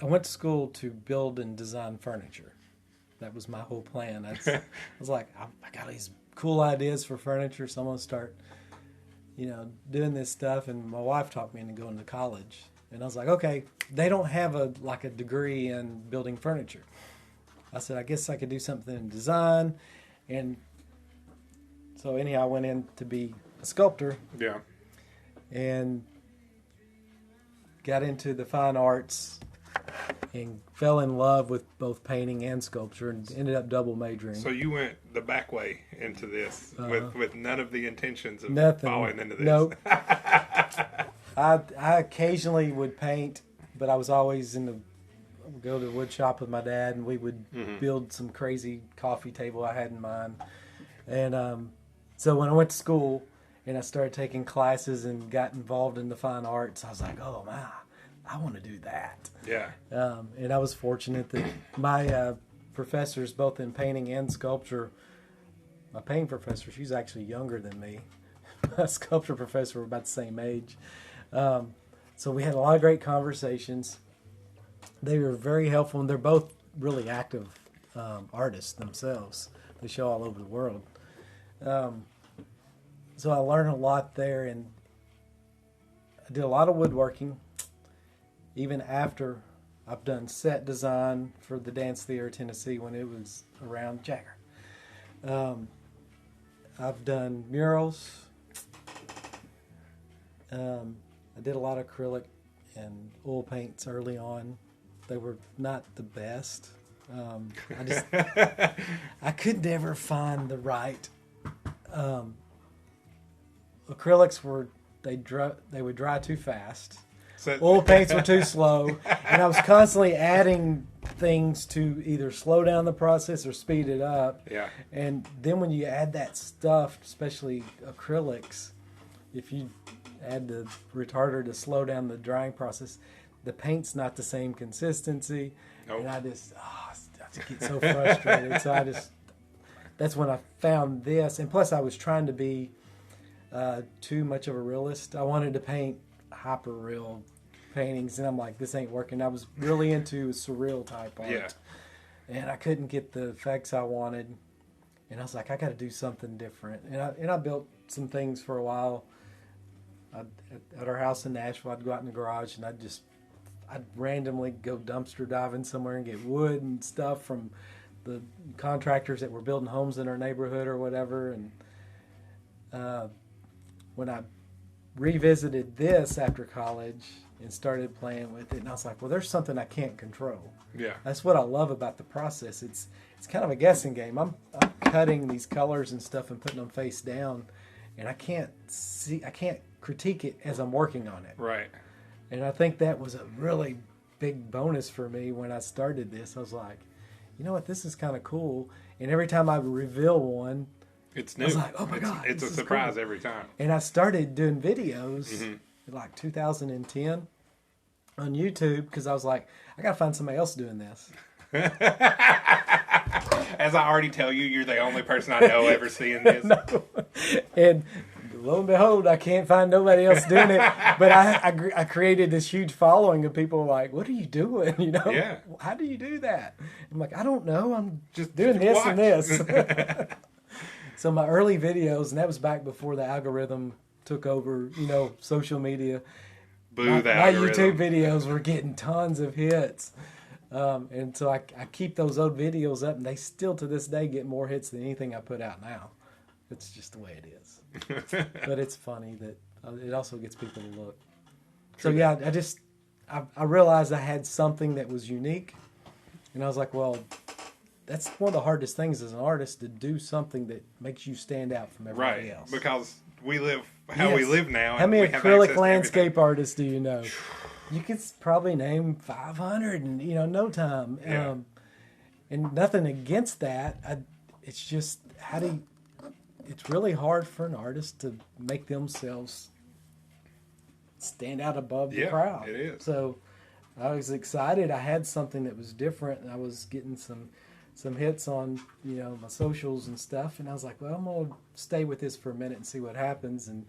I went to school to build and design furniture. That was my whole plan. I was like, I got these cool ideas for furniture, so I'm going to start, doing this stuff. And my wife talked me into going to college. And I was like, okay, they don't have a degree in building furniture. I said, I guess I could do something in design. And so anyhow, I went in to be a sculptor. Yeah. And got into the fine arts and fell in love with both painting and sculpture and ended up double majoring. So you went the back way into this with none of the intentions of falling into this. Nope. I occasionally would paint, but I was always go to the wood shop with my dad, and we would build some crazy coffee table I had in mind. And so when I went to school and I started taking classes and got involved in the fine arts, I was like, oh, man, I want to do that. Yeah. And I was fortunate that my professors, both in painting and sculpture, my painting professor, she's actually younger than me. My sculpture professor, we're about the same age. So we had a lot of great conversations. They were very helpful, and they're both really active artists themselves. They show all over the world. So I learned a lot there, and I did a lot of woodworking. Even after I've done set design for the Dance Theater Tennessee when it was around Jagger. I've done murals. I did a lot of acrylic and oil paints early on. They were not the best. I could never find the right. Acrylics they would dry too fast. So, oil paints were too slow, and I was constantly adding things to either slow down the process or speed it up. Yeah. And then when you add that stuff, especially acrylics, if you add the retarder to slow down the drying process, the paint's not the same consistency. Nope. And I just get so frustrated. So that's when I found this. And plus I was trying to be too much of a realist. I wanted to paint hyper real paintings, and I'm like, this ain't working. I was really into surreal type art. Yeah. And I couldn't get the effects I wanted. And I was like, I got to do something different. And I built some things for a while. At our house in Nashville, I'd go out in the garage and I'd randomly go dumpster diving somewhere and get wood and stuff from the contractors that were building homes in our neighborhood or whatever. And when I revisited this after college and started playing with it, and I was like, well, there's something I can't control. Yeah. That's what I love about the process. It's kind of a guessing game. I'm cutting these colors and stuff and putting them face down, and I can't critique it as I'm working on it. Right. And I think that was a really big bonus for me when I started this. I was like, you know what, this is kind of cool. And every time I reveal one, it's new. I was like, oh my God. It's a surprise cool. Every time. And I started doing videos in like 2010 on YouTube because I was like, I got to find somebody else doing this. As I already tell you, you're the only person I know ever seeing this. No. And lo and behold, I can't find nobody else doing it. But I created this huge following of people like, what are you doing? Yeah. How do you do that? I'm like, I don't know. I'm just doing this and this. So my early videos, and that was back before the algorithm took over, social media. My YouTube videos were getting tons of hits. And so I keep those old videos up, and they still to this day get more hits than anything I put out now. It's just the way it is. But it's funny that it also gets people to look. So yeah, I realized I had something that was unique, and I was like, well, that's one of the hardest things as an artist, to do something that makes you stand out from everybody else. Because we live how we live now. How many acrylic landscape artists do you know? You could probably name 500 in no time. Yeah. And nothing against that. It's just it's really hard for an artist to make themselves stand out above the crowd. It is. So I was excited. I had something that was different, and I was getting some hits on my socials and stuff. And I was like, well, I'm gonna stay with this for a minute and see what happens. And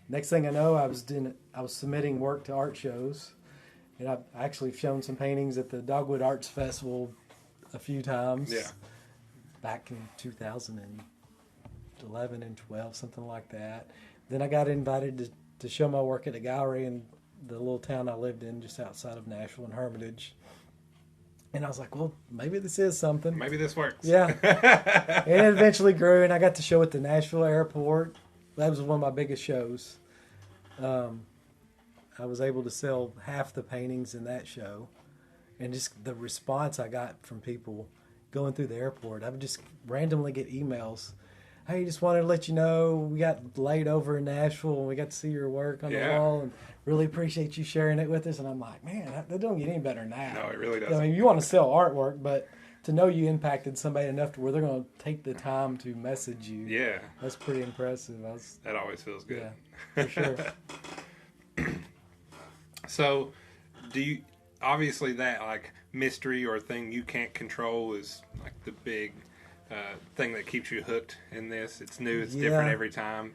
next thing I know, I was submitting work to art shows, and I've actually shown some paintings at the Dogwood Arts Festival a few times. Yeah. Back in 2011 and 12, something like that. Then I got invited to show my work at a gallery in the little town I lived in just outside of Nashville in Hermitage. And I was like, well, maybe this is something. Maybe this works. Yeah. And it eventually grew, and I got to show at the Nashville airport. That was one of my biggest shows. I was able to sell half the paintings in that show. And just the response I got from people going through the airport, I would just randomly get emails. Hey, just wanted to let you know we got laid over in Nashville and we got to see your work on the wall, and really appreciate you sharing it with us. And I'm like, man, that don't get any better than that. No, it really doesn't. I mean, you want to sell artwork, but to know you impacted somebody enough to where they're going to take the time to message you. Yeah. That's pretty impressive. That always feels good. Yeah, for sure. So, obviously that like mystery or thing you can't control is like the big thing that keeps you hooked in this. It's new, it's different every time.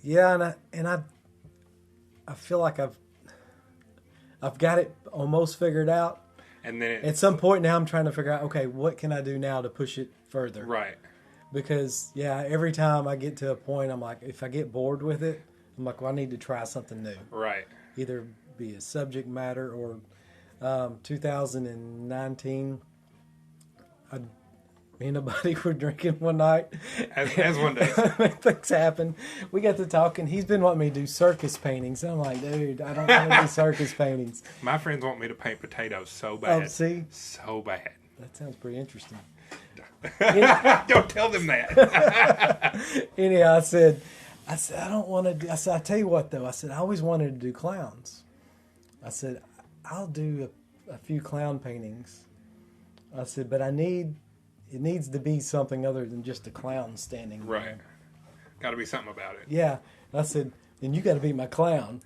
Yeah, and I feel like I've got it almost figured out. And then at some point now I'm trying to figure out, okay, what can I do now to push it further? Right. Because every time I get to a point, I'm like, if I get bored with it, I'm like, well, I need to try something new. Right. Either be a subject matter or 2019, me and a buddy were drinking one night. As one does. Things happen. We got to talking. He's been wanting me to do circus paintings. I'm like, dude, I don't want to do circus paintings. My friends want me to paint potatoes so bad. Oh, see? So bad. That sounds pretty interesting. Don't tell them that. Anyhow, I said, I don't want to do, I said, I tell you what though, I said, I always wanted to do clowns. I said, I'll do a few clown paintings. I said, but it needs to be something other than just a clown standing there. Right. Got to be something about it. Yeah. I said, then you got to be my clown.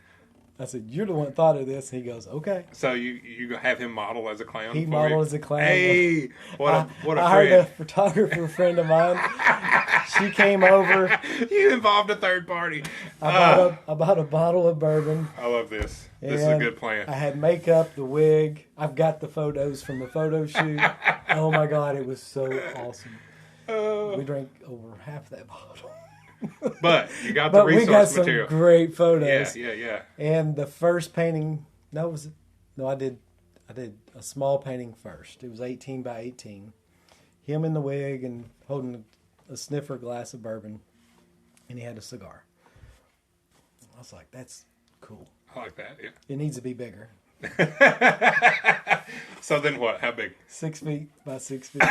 I said, you're the one that thought of this. And he goes, okay. So you have him model as a clown? He modeled as a clown. Hey, what a friend. I hired a photographer friend of mine. She came over. You involved a third party. I bought a bottle of bourbon. I love this. This is a good plan. I had makeup, the wig. I've got the photos from the photo shoot. Oh my God, it was so awesome. We drank over half that bottle. But you got the resource material. We got some material. great photos. Yeah. And the first painting, I did a small painting first. It was 18 by 18. Him in the wig and holding a sniffer glass of bourbon, and he had a cigar. I was like, that's cool. I like that, yeah. It needs to be bigger. So then what? How big? 6 feet by 6 feet.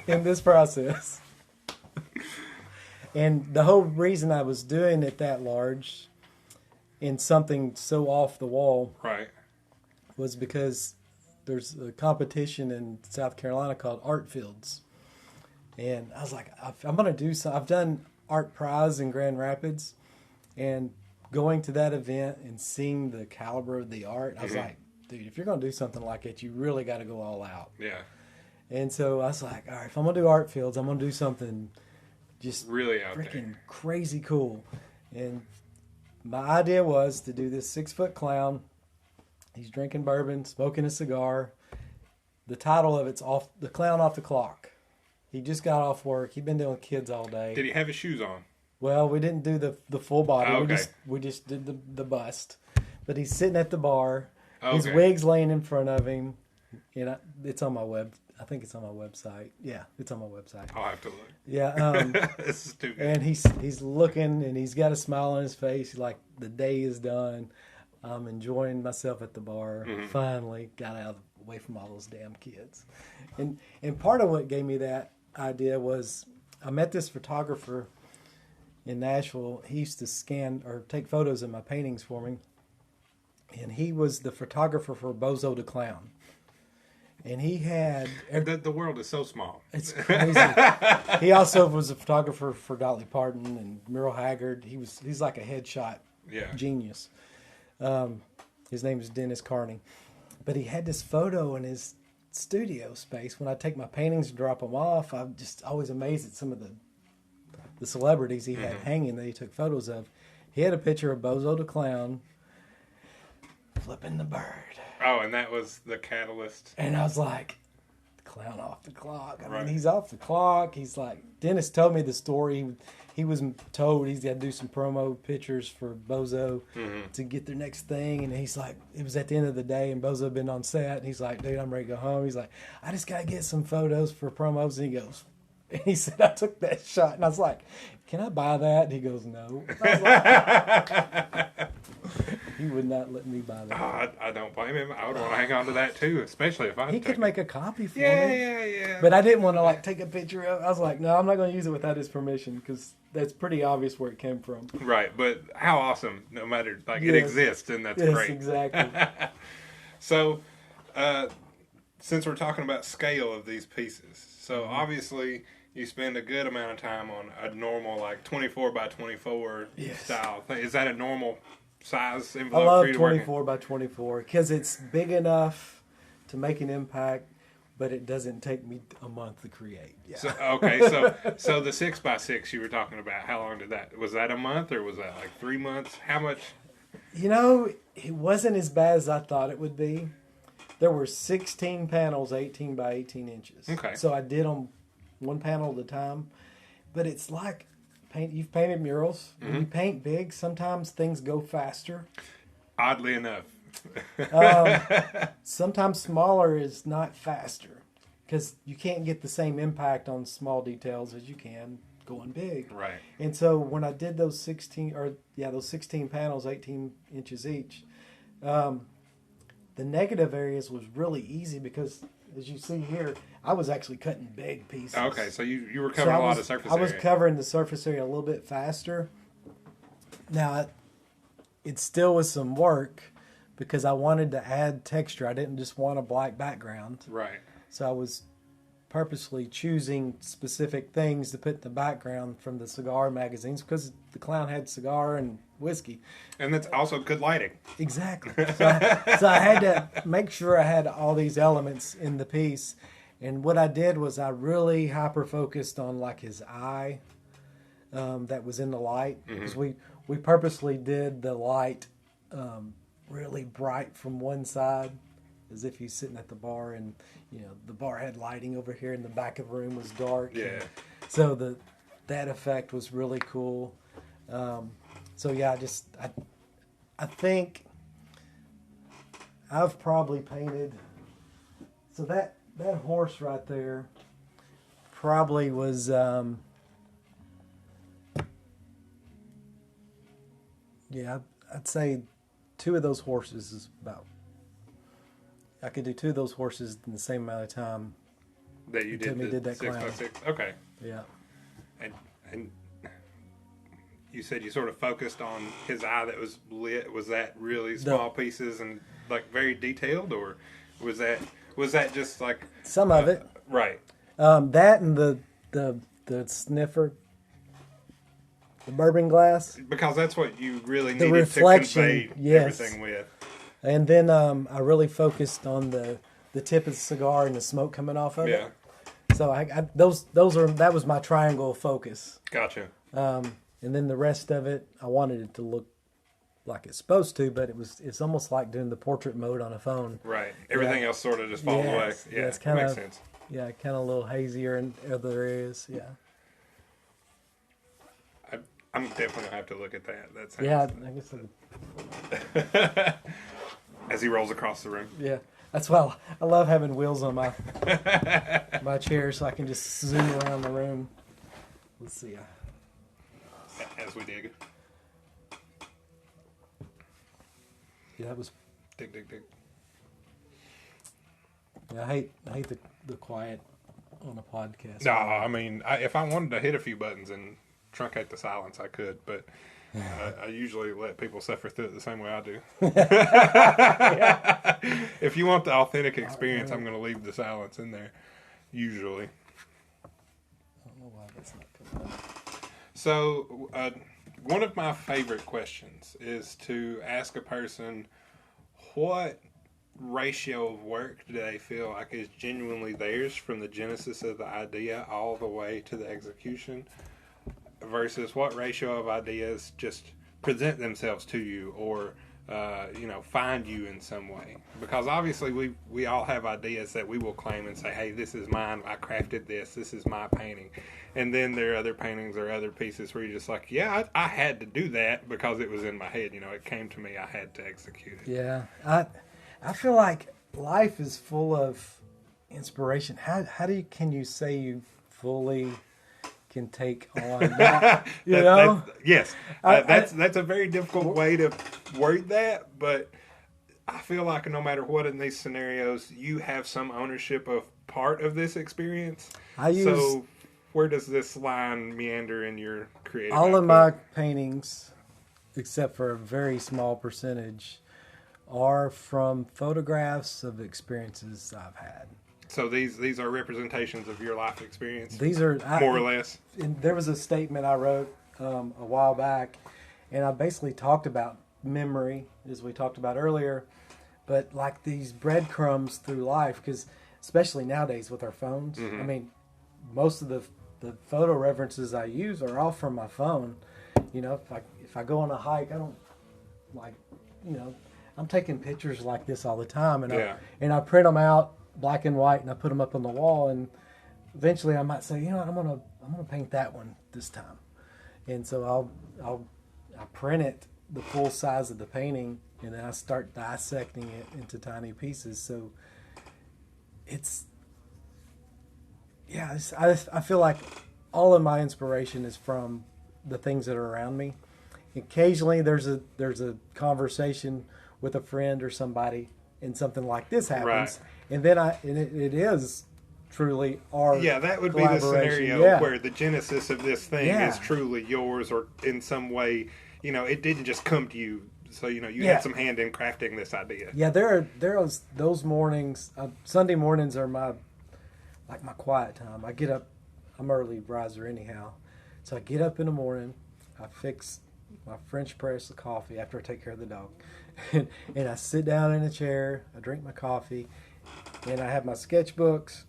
In this process. And the whole reason I was doing it that large in something so off the wall, right, was because there's a competition in South Carolina called Art Fields. And I was like, I'm going to do some. I've done Art Prize in Grand Rapids, and going to that event and seeing the caliber of the art, I was like, dude, if you're going to do something like it, you really got to go all out. Yeah. And so I was like, all right, if I'm going to do Art Fields, I'm going to do something just really out freaking there, crazy cool. And my idea was to do this 6-foot clown. He's drinking bourbon, smoking a cigar. The title of it's The Clown Off the Clock. He just got off work. He'd been dealing with kids all day. Did he have his shoes on? Well, we didn't do the full body. Oh, okay. We just did the bust. But he's sitting at the bar. Okay. His wig's laying in front of him. And it's on my I think it's on my website. Yeah, it's on my website. I'll have to look. Yeah. This is too good. And he's looking, and he's got a smile on his face. He's like, the day is done. I'm enjoying myself at the bar. Finally got away from all those damn kids. And part of what gave me that idea was I met this photographer in Nashville. He used to scan or take photos of my paintings for me. And he was the photographer for Bozo the Clown. And he had... The world is so small. It's crazy. He also was a photographer for Dolly Parton and Merle Haggard. He's like a headshot genius. His name is Dennis Carney. But he had this photo in his studio space. When I take my paintings and drop them off, I'm just always amazed at some of the celebrities he had hanging that he took photos of. He had a picture of Bozo the Clown flipping the bird. Oh, and that was the catalyst. And I was like, the clown off the clock. I mean, he's off the clock. He's like, Dennis told me the story. He was told he's got to do some promo pictures for Bozo to get their next thing. And he's like, it was at the end of the day, and Bozo had been on set. And he's like, dude, I'm ready to go home. He's like, I just got to get some photos for promos. And he goes, and he said, I took that shot. And I was like, can I buy that? And he goes, no. I was like, he would not let me buy that. I don't blame him. I would want to hang on to that too, especially if I. He could make a copy for me. Yeah. But I didn't want to take a picture of it. I was like, no, I'm not going to use it without his permission because that's pretty obvious where it came from. Right, but how awesome! No matter it exists, and that's great. Exactly. So, since we're talking about scale of these pieces, so obviously you spend a good amount of time on a normal 24 by 24 style thing. Is that a normal size envelope? I love 24 by 24 because it's big enough to make an impact, but it doesn't take me a month to create. Yeah. So the 6 by 6 you were talking about, how long was that a month or was that 3 months? How much? It wasn't as bad as I thought it would be. There were 16 panels, 18 by 18 inches. Okay. So I did them one panel at a time, but it's like you've painted murals. When you paint big, sometimes things go faster. Oddly enough. Sometimes smaller is not faster because you can't get the same impact on small details as you can going big. Right. And so when I did those 16 panels, 18 inches each, the negative areas was really easy because, as you see here, I was actually cutting big pieces. Okay, so you were covering a lot of surface area. I was covering the surface area a little bit faster. Now, it still was some work because I wanted to add texture. I didn't just want a black background. Right. So I was purposely choosing specific things to put in the background from the cigar magazines because the clown had cigar and whiskey. And that's also good lighting. Exactly. So I had to make sure I had all these elements in the piece. And what I did was I really hyper-focused on his eye that was in the light. Because we purposely did the light really bright from one side, as if he's sitting at the bar and the bar had lighting over here and the back of the room was dark. Yeah. So that effect was really cool. I think I've probably painted. So that horse right there probably was I'd say two of those horses is about. I could do two of those horses in the same amount of time that you did that 6 by 6. Okay. Yeah. And you said you sort of focused on his eye that was lit. Was that really small pieces and very detailed, or was that just some of it? Right. That and the sniffer, the bourbon glass. Because that's what you really the needed reflection, to convey everything with. And then I really focused on the tip of the cigar and the smoke coming off of it. So that was my triangle of focus. Gotcha. And then the rest of it, I wanted it to look like it's supposed to, but it's almost like doing the portrait mode on a phone. Right. Everything else sort of just falls away. Yeah, it's kind of makes sense. Yeah, kind of a little hazier in other areas. Yeah. I'm definitely gonna have to look at that. That sounds... Yeah, I guess. As he rolls across the room. Yeah, That's why I love having wheels on my my chair, so I can just zoom around the room. Let's see. As we dig. Yeah, that was. Dig, dig, dig. Yeah, I hate the quiet on a podcast. No, I mean, if I wanted to hit a few buttons and truncate the silence, I could, but I usually let people suffer through it the same way I do. If you want the authentic experience, I'm going to leave the silence in there, usually. I don't know why that's not coming up. So, one of my favorite questions is to ask a person what ratio of work do they feel like is genuinely theirs from the genesis of the idea all the way to the execution versus what ratio of ideas just present themselves to you or find you in some way, because obviously we all have ideas that we will claim and say, hey, this is mine, I crafted this is my painting, and then there are other paintings or other pieces where you're just like, yeah, I had to do that because it was in my head, it came to me, I had to execute it. Yeah, I feel like life is full of inspiration. How can you say you fully can take on that? Yes, that's a very difficult way to word that, but I feel like no matter what in these scenarios, you have some ownership of part of this experience. So where does this line meander in your creative all output? of my paintings, except for a very small percentage, are from photographs of experiences I've had. So these are representations of your life experience? These are... more or less? There was a statement I wrote a while back, and I basically talked about memory, as we talked about earlier, but like these breadcrumbs through life, because especially nowadays with our phones, Mm-hmm. I mean, most of the photo references I use are all from my phone. If I go on a hike, I don't like, I'm taking pictures like this all the time, and I print them out black and white, and I put them up on the wall, and eventually I might say, I'm gonna paint that one this time, and so I'll print it the full size of the painting, and then I start dissecting it into tiny pieces. So I feel like all of my inspiration is from the things that are around me. Occasionally there's a conversation with a friend or somebody, and something like this happens, right. And then it is truly our that would be the scenario where the genesis of this thing is truly yours, or in some way, it didn't just come to you. So you had some hand in crafting this idea. Yeah, there are those mornings. Sunday mornings are my quiet time. I get up. I'm an early riser anyhow, so I get up in the morning. I fix my French press of coffee after I take care of the dog, and I sit down in a chair. I drink my coffee, and I have my sketchbooks.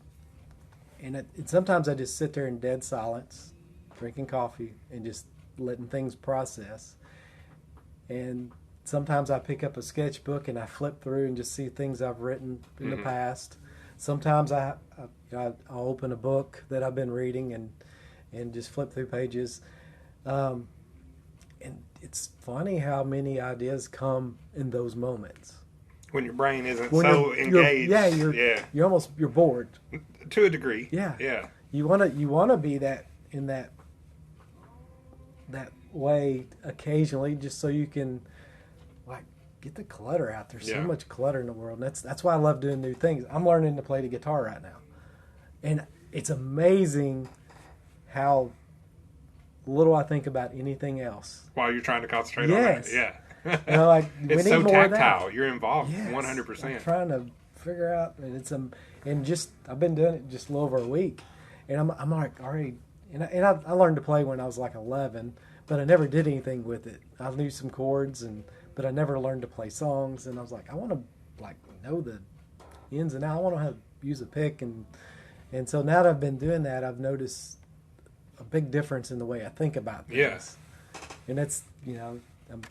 And sometimes I just sit there in dead silence, drinking coffee and just letting things process. And sometimes I pick up a sketchbook and I flip through and just see things I've written in the past. Sometimes I'll open a book that I've been reading and just flip through pages. And it's funny how many ideas come in those moments. When your brain isn't so engaged. You're bored. To a degree. Yeah. Yeah. You wanna be that in that way occasionally, just so you can get the clutter out. There's so much clutter in the world, and that's why I love doing new things. I'm learning to play the guitar right now, and it's amazing how little I think about anything else while you're trying to concentrate on that. Yeah. It's so tactile. You're involved 100%. I'm trying to figure out, and I've been doing it just a little over a week, and I'm like already, and I learned to play when I was like 11, but I never did anything with it. I knew some chords, but I never learned to play songs, and I was like, I want to know the ins and outs. I want to know how to use a pick, and so now that I've been doing that, I've noticed a big difference in the way I think about things. Yes. And that's, I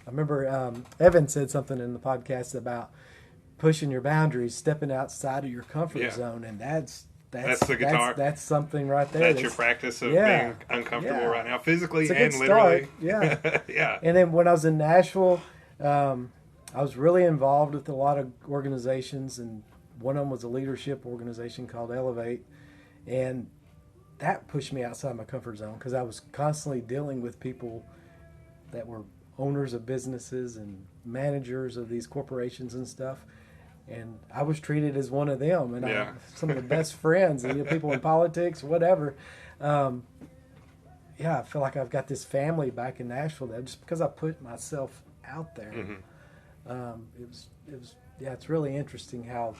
remember Evan said something in the podcast about pushing your boundaries, stepping outside of your comfort zone, and that's the guitar. That's something right there. That's your practice of being uncomfortable right now, physically and literally. Start. Yeah. And then when I was in Nashville, I was really involved with a lot of organizations and one of them was a leadership organization called Elevate, and that pushed me outside my comfort zone because I was constantly dealing with people that were owners of businesses and managers of these corporations and stuff. And I was treated as one of them, and Yeah. some of the best friends, and people in politics, whatever. Yeah, I feel like I've got this family back in Nashville that just because I put myself out there. It's really interesting how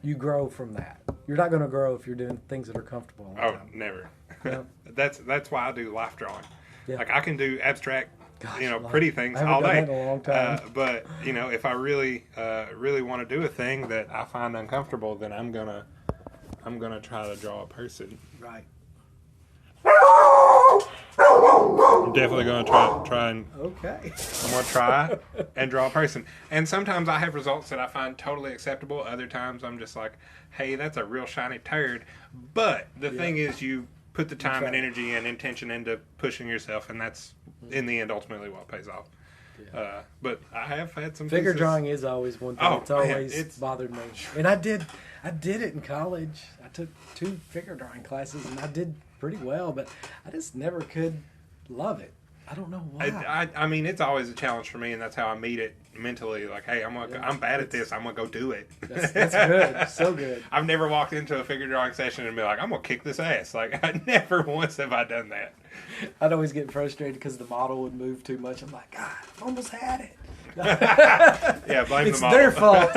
you grow from that. You're not going to grow if you're doing things that are comfortable all the time. Never. Yeah. That's why I do life drawing. Yeah. Like I can do abstract, Gosh, pretty things I haven't all done day. that in a long time. But if I really want to do a thing that I find uncomfortable, then I'm gonna try to draw a person. Right. I'm definitely gonna try and. Okay. I'm going to try and draw a person. And sometimes I have results that I find totally acceptable. Other times I'm just like, hey, that's a real shiny turd. But the thing is, you put the time and energy and intention into pushing yourself, and that's, in the end, ultimately what pays off. Yeah. But I have had some figure pieces. drawing is always one thing. It's always bothered me. And I did it in college. I took 2 figure drawing classes, and I did pretty well, but I just never could love it. I don't know why. I mean, it's always a challenge for me, and that's how I meet it mentally. Like, hey, I'm bad at this. I'm gonna go do it. That's good. So good. I've never walked into a figure drawing session and be like, I'm gonna kick this ass. Like, I never once have I done that. I'd always get frustrated because the model would move too much. I'm like, God, I almost had it. Yeah, blame it's the model. their fault.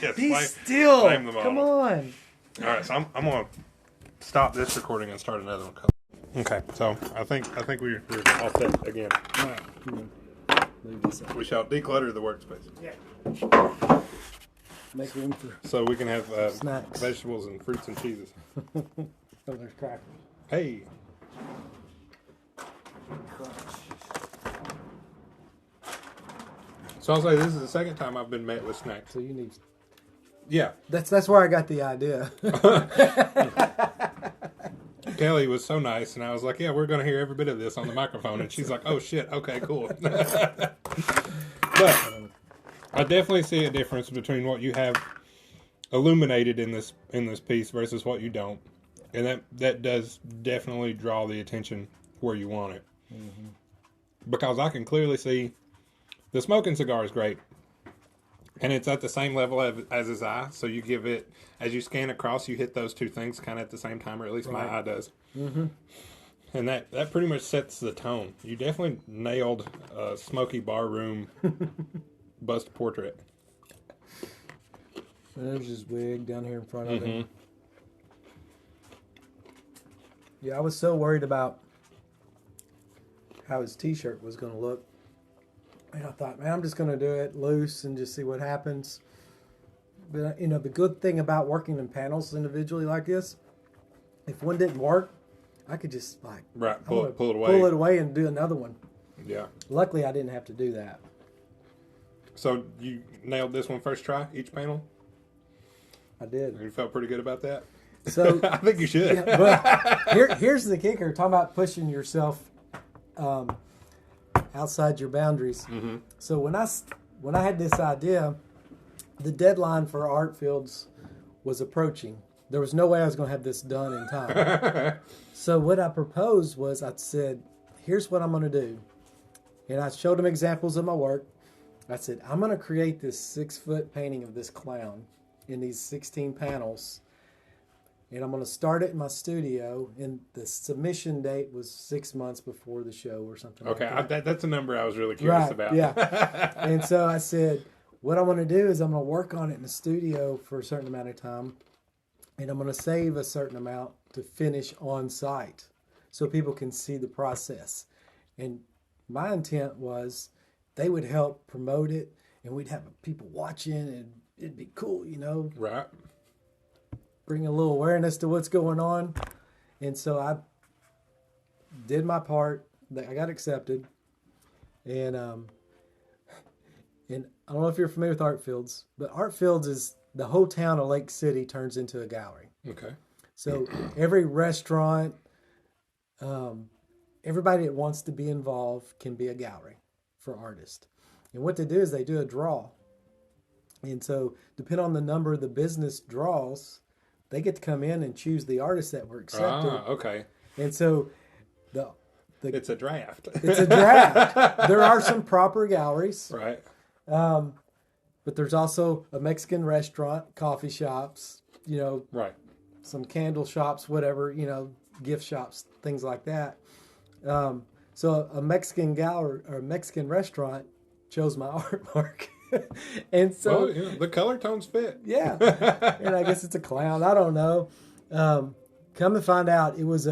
Yes, Be still. blame the model. Come on. All right, so I'm gonna stop this recording and start another one. Okay, so I think we're all set again. All right. Move this up. We shall declutter the workspace. Yeah. Make room for. So we can have Snacks. vegetables and fruits and cheeses. Oh, there's crackers. Hey. So I'll say this is the second time I've been met with snacks. So you need. Yeah. That's where I got the idea. Kelly was so nice, and I was like, yeah, we're going to hear every bit of this on the microphone. And she's like, oh, shit, okay, cool. But I definitely see a difference between what you have illuminated in this piece versus what you don't. And that does definitely draw the attention where you want it. Mm-hmm. Because I can clearly see the smoking cigar is great. And it's at the same level as his eye. So you give it, as you scan across, you hit those 2 things kind of at the same time, or at least my eye does. Mm-hmm. And that pretty much sets the tone. You definitely nailed a smoky barroom bust portrait. There's his wig down here in front of him. Yeah, I was so worried about how his t-shirt was going to look. And I thought, man, I'm just going to do it loose and just see what happens. But, the good thing about working in panels individually like this, if one didn't work, I could just, pull it away. Pull it away and do another one. Yeah. Luckily, I didn't have to do that. So you nailed this one first try, each panel? I did. You felt pretty good about that? So I think you should. Yeah, but here's the kicker. Talking about pushing yourself outside your boundaries. Mm-hmm. So when I had this idea, the deadline for art fields was approaching. There was no way I was going to have this done in time. So what I proposed was I said, here's what I'm going to do. And I showed them examples of my work. I said, I'm going to create this 6-foot painting of this clown in these 16 panels. And I'm going to start it in my studio. And the submission date was 6 months before the show or something like that. Okay, that's a number I was really curious about. Yeah. And so I said, what I'm going to do is I'm going to work on it in the studio for a certain amount of time. And I'm going to save a certain amount to finish on site so people can see the process. And my intent was they would help promote it and we'd have people watching and it'd be cool, Right. Bring a little awareness to what's going on. And so I did my part. I got accepted. And I don't know if you're familiar with art fields, but art fields is the whole town of Lake City turns into a gallery. Okay. So every restaurant, everybody that wants to be involved can be a gallery for artists. And what they do is they do a draw. And so, depending on the number the business draws, they get to come in and choose the artists that were accepted. Ah, okay. And so, the It's a draft. it's a draft. There are some proper galleries, Right. but there's also a Mexican restaurant, coffee shops, Right. some candle shops, whatever, gift shops, things like that. So a Mexican gallery or a Mexican restaurant chose my artwork. And so, Well, the color tones fit. yeah. And I guess it's a clown. I don't know. Come to find out, it was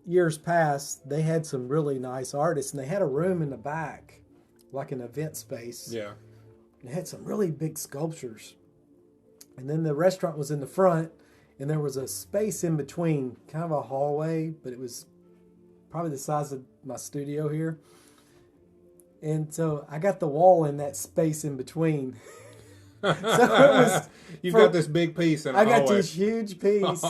years past, they had some really nice artists, and they had a room in the back, like an event space. Yeah. And it had some really big sculptures. And then the restaurant was in the front, and there was a space in between, kind of a hallway, but it was probably the size of my studio here. And so I got the wall in that space in between. So it was, You've got this big piece in a I got hallway. this huge piece,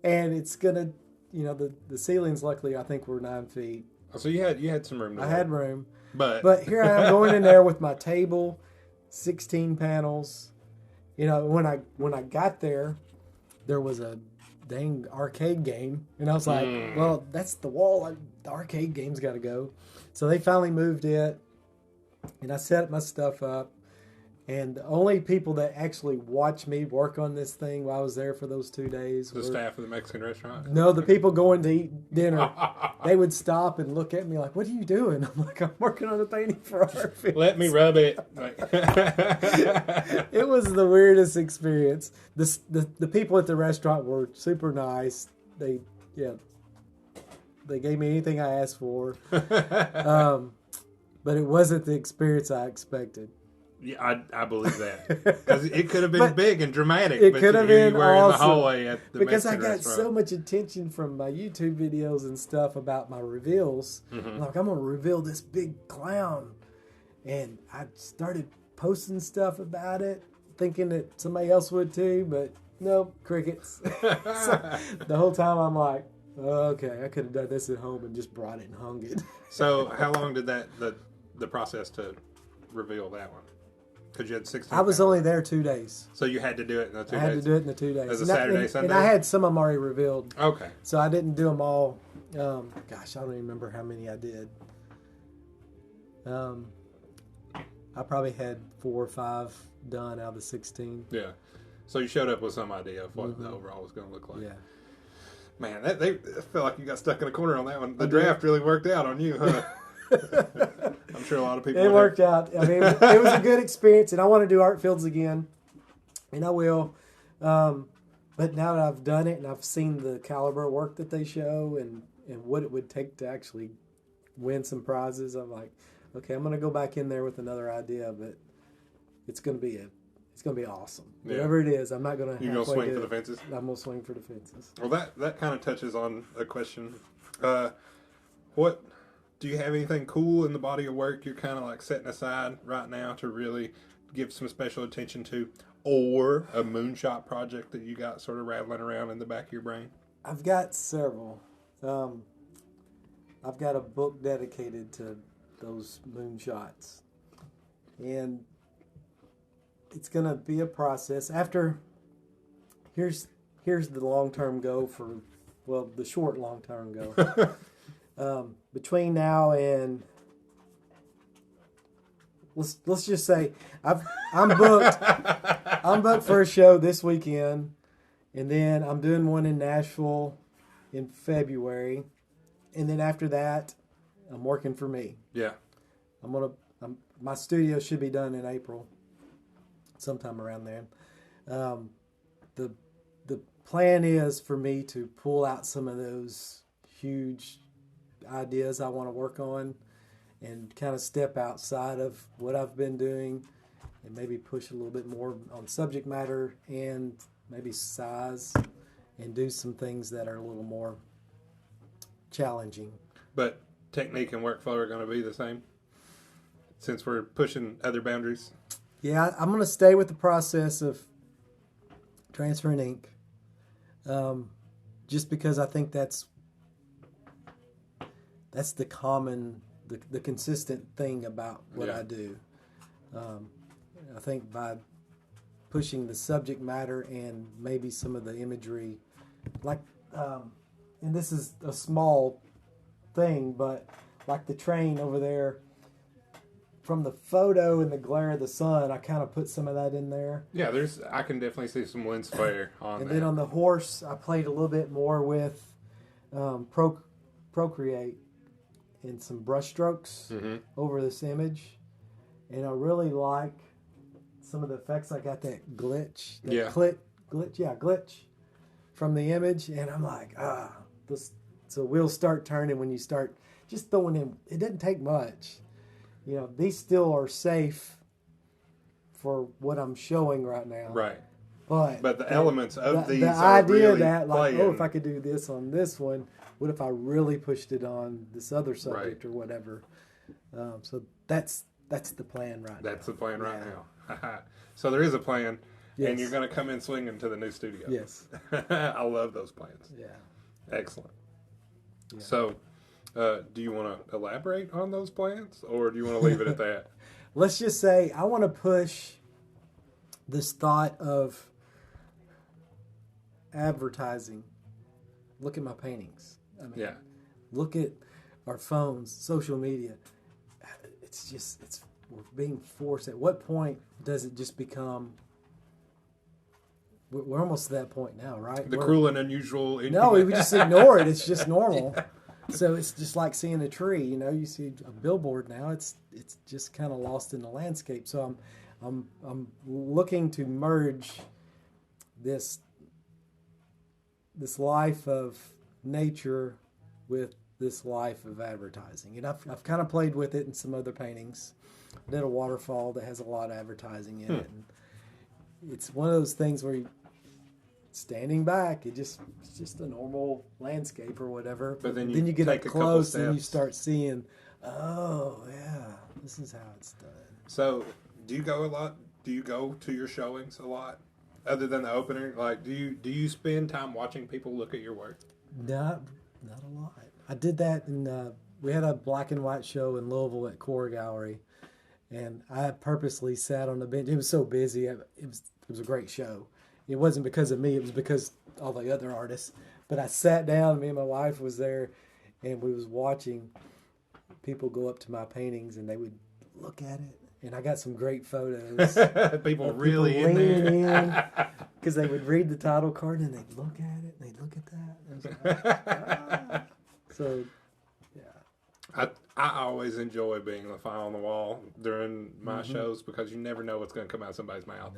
and it's gonna, the ceilings luckily I think were 9 feet. So you had some room. I had room, but here I am going in there with my table, 16 panels. When I got there, there was a dang arcade game, and I was like, well, that's the wall. The arcade game's got to go. So they finally moved it, and I set my stuff up. And the only people that actually watched me work on this thing while I was there for those 2 days the staff of the Mexican restaurant. No, the people going to eat dinner. They would stop and look at me like, "What are you doing?" I'm like, "I'm working on a painting for art field." Let me rub it. It was the weirdest experience. The people at the restaurant were super nice. They gave me anything I asked for, but it wasn't the experience I expected. Yeah, I believe that, because it could have been big and dramatic. It could have been you were awesome. in the hallway at the Because Mexican I got restaurant. so much attention from my YouTube videos and stuff about my reveals. Like, I'm going to reveal this big clown. And I started posting stuff about it, thinking that somebody else would too, but nope, crickets. So the whole time I'm like, okay, I could have done this at home and just brought it and hung it. So how long did the process to reveal that one? Because you had 16 I was pounds. only there 2 days. So you had to do it in the 2 days? I had to do it in the 2 days. As a And I- Saturday, and, Sunday? And I had some of them already revealed. Okay. So I didn't do them all. Gosh, I don't even remember how many I did. I probably had 4 or 5 done out of the 16. Yeah. So you showed up with some idea of what the overall was going to look like. Yeah. Man, I feel like you got stuck in a corner on that one. The draft really worked out on you, huh? I'm sure a lot of people. It worked out. I mean, it was a good experience, and I want to do art fields again, and I will. But now that I've done it and I've seen the caliber of work that they show and what it would take to actually win some prizes, I'm like, okay, I'm going to go back in there with another idea, but it's going to be awesome. Yeah. Whatever it is, I'm not going to. You're going to swing for the fences? I'm going to swing for the fences. Well, that kind of touches on a question. What do you have anything cool in the body of work you're kind of like setting aside right now to really give some special attention to, or a moonshot project that you got sort of rattling around in the back of your brain? I've got several. I've got a book dedicated to those moonshots, and it's going to be a process. Here's the long-term goal the short long-term goal. Between now and let's just say I'm booked. I'm booked for a show this weekend, and then I'm doing one in Nashville in February, and then after that, I'm working for me. Yeah. My studio should be done in April, sometime around then. The plan is for me to pull out some of those huge ideas I want to work on and kind of step outside of what I've been doing and maybe push a little bit more on subject matter and maybe size and do some things that are a little more challenging. But technique and workflow are going to be the same since we're pushing other boundaries? Yeah, I'm going to stay with the process of transferring ink, just because I think that's the common, the consistent thing about what I do. I think by pushing the subject matter and maybe some of the imagery, like, and this is a small thing, but like the train over there, from the photo and the glare of the sun, I kind of put some of that in there. Yeah, I can definitely see some lens flare on and that. then on the horse, I played a little bit more with Procreate and some brush strokes over this image. And I really like some of the effects. I got that glitch. Glitch from the image. And I'm like, so wheels start turning when you start just throwing in. It doesn't take much. You know, these still are safe for what I'm showing right now. Right. But the elements of these the are idea really that, like, playing. if I could do this on this one, what if I really pushed it on this other subject or whatever? So that's the plan right now. That's the plan right now. So there is a plan, and you're going to come in swinging to the new studio. Yes. I love those plans. Yeah. Excellent. Yeah. So, do you want to elaborate on those plans, or do you want to leave it at that? Let's just say I want to push this thought of advertising. Look at my paintings. I mean, look at our phones, social media. We're being forced. At what point does it just become? We're almost to that point now, right? The cruel and unusual. No, we just ignore it. It's just normal. Yeah. So it's just like seeing a tree. You know, you see a billboard now. It's just kind of lost in the landscape. So I'm looking to merge this life of nature with this life of advertising. And I've kind of played with it in some other paintings. I did a waterfall that has a lot of advertising in it. And it's one of those things where standing back, it's just a normal landscape or whatever. But then you get up close and you start seeing, oh, yeah, this is how it's done. So do you go a lot? Do you go to your showings a lot? Other than the opener? Like, do you spend time watching people look at your work? Not a lot. I did that we had a black and white show in Louisville at Core Gallery, and I purposely sat on the bench. It was so busy. It was a great show. It wasn't because of me. It was because all the other artists. But I sat down. Me and my wife was there, and we was watching people go up to my paintings, and they would look at it. And I got some great photos. people really in there. Because they would read the title card, and they'd look at it, and they'd look at that. And I was like, So, yeah. I always enjoy being the fly on the wall during my shows because you never know what's going to come out of somebody's mouth.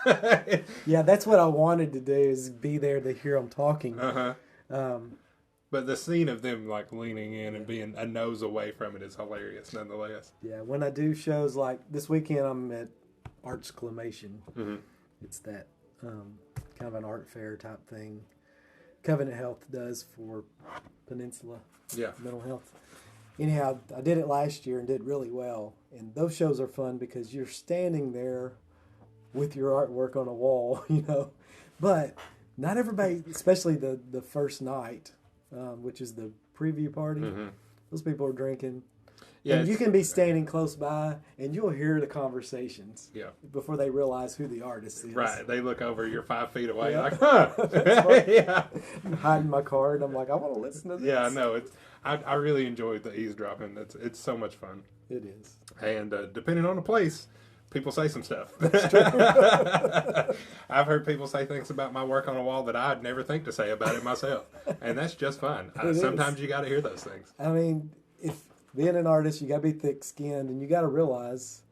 No. Yeah, that's what I wanted to do, is be there to hear them talking. But the scene of them like leaning in and being a nose away from it is hilarious nonetheless. Yeah, when I do shows like this weekend, I'm at Artsclamation. It's that kind of an art fair type thing. Covenant Health does for Peninsula mental health. Anyhow, I did it last year and did really well. And those shows are fun because you're standing there with your artwork on a wall, you know. But not everybody, especially the first night, which is the preview party, those people are drinking. Yeah, and you can be standing close by, and you'll hear the conversations before they realize who the artist is. Right. They look over, you're 5 feet away. Yeah. Like, huh. I'm hiding my card. I'm like, I want to listen to this. Yeah, I know. I really enjoyed the eavesdropping. It's so much fun. It is. And depending on the place, people say some stuff. That's true. I've heard people say things about my work on a wall that I'd never think to say about it myself. And that's just fun. Sometimes you got to hear those things. I mean, if being an artist, you got to be thick-skinned, and you got to realize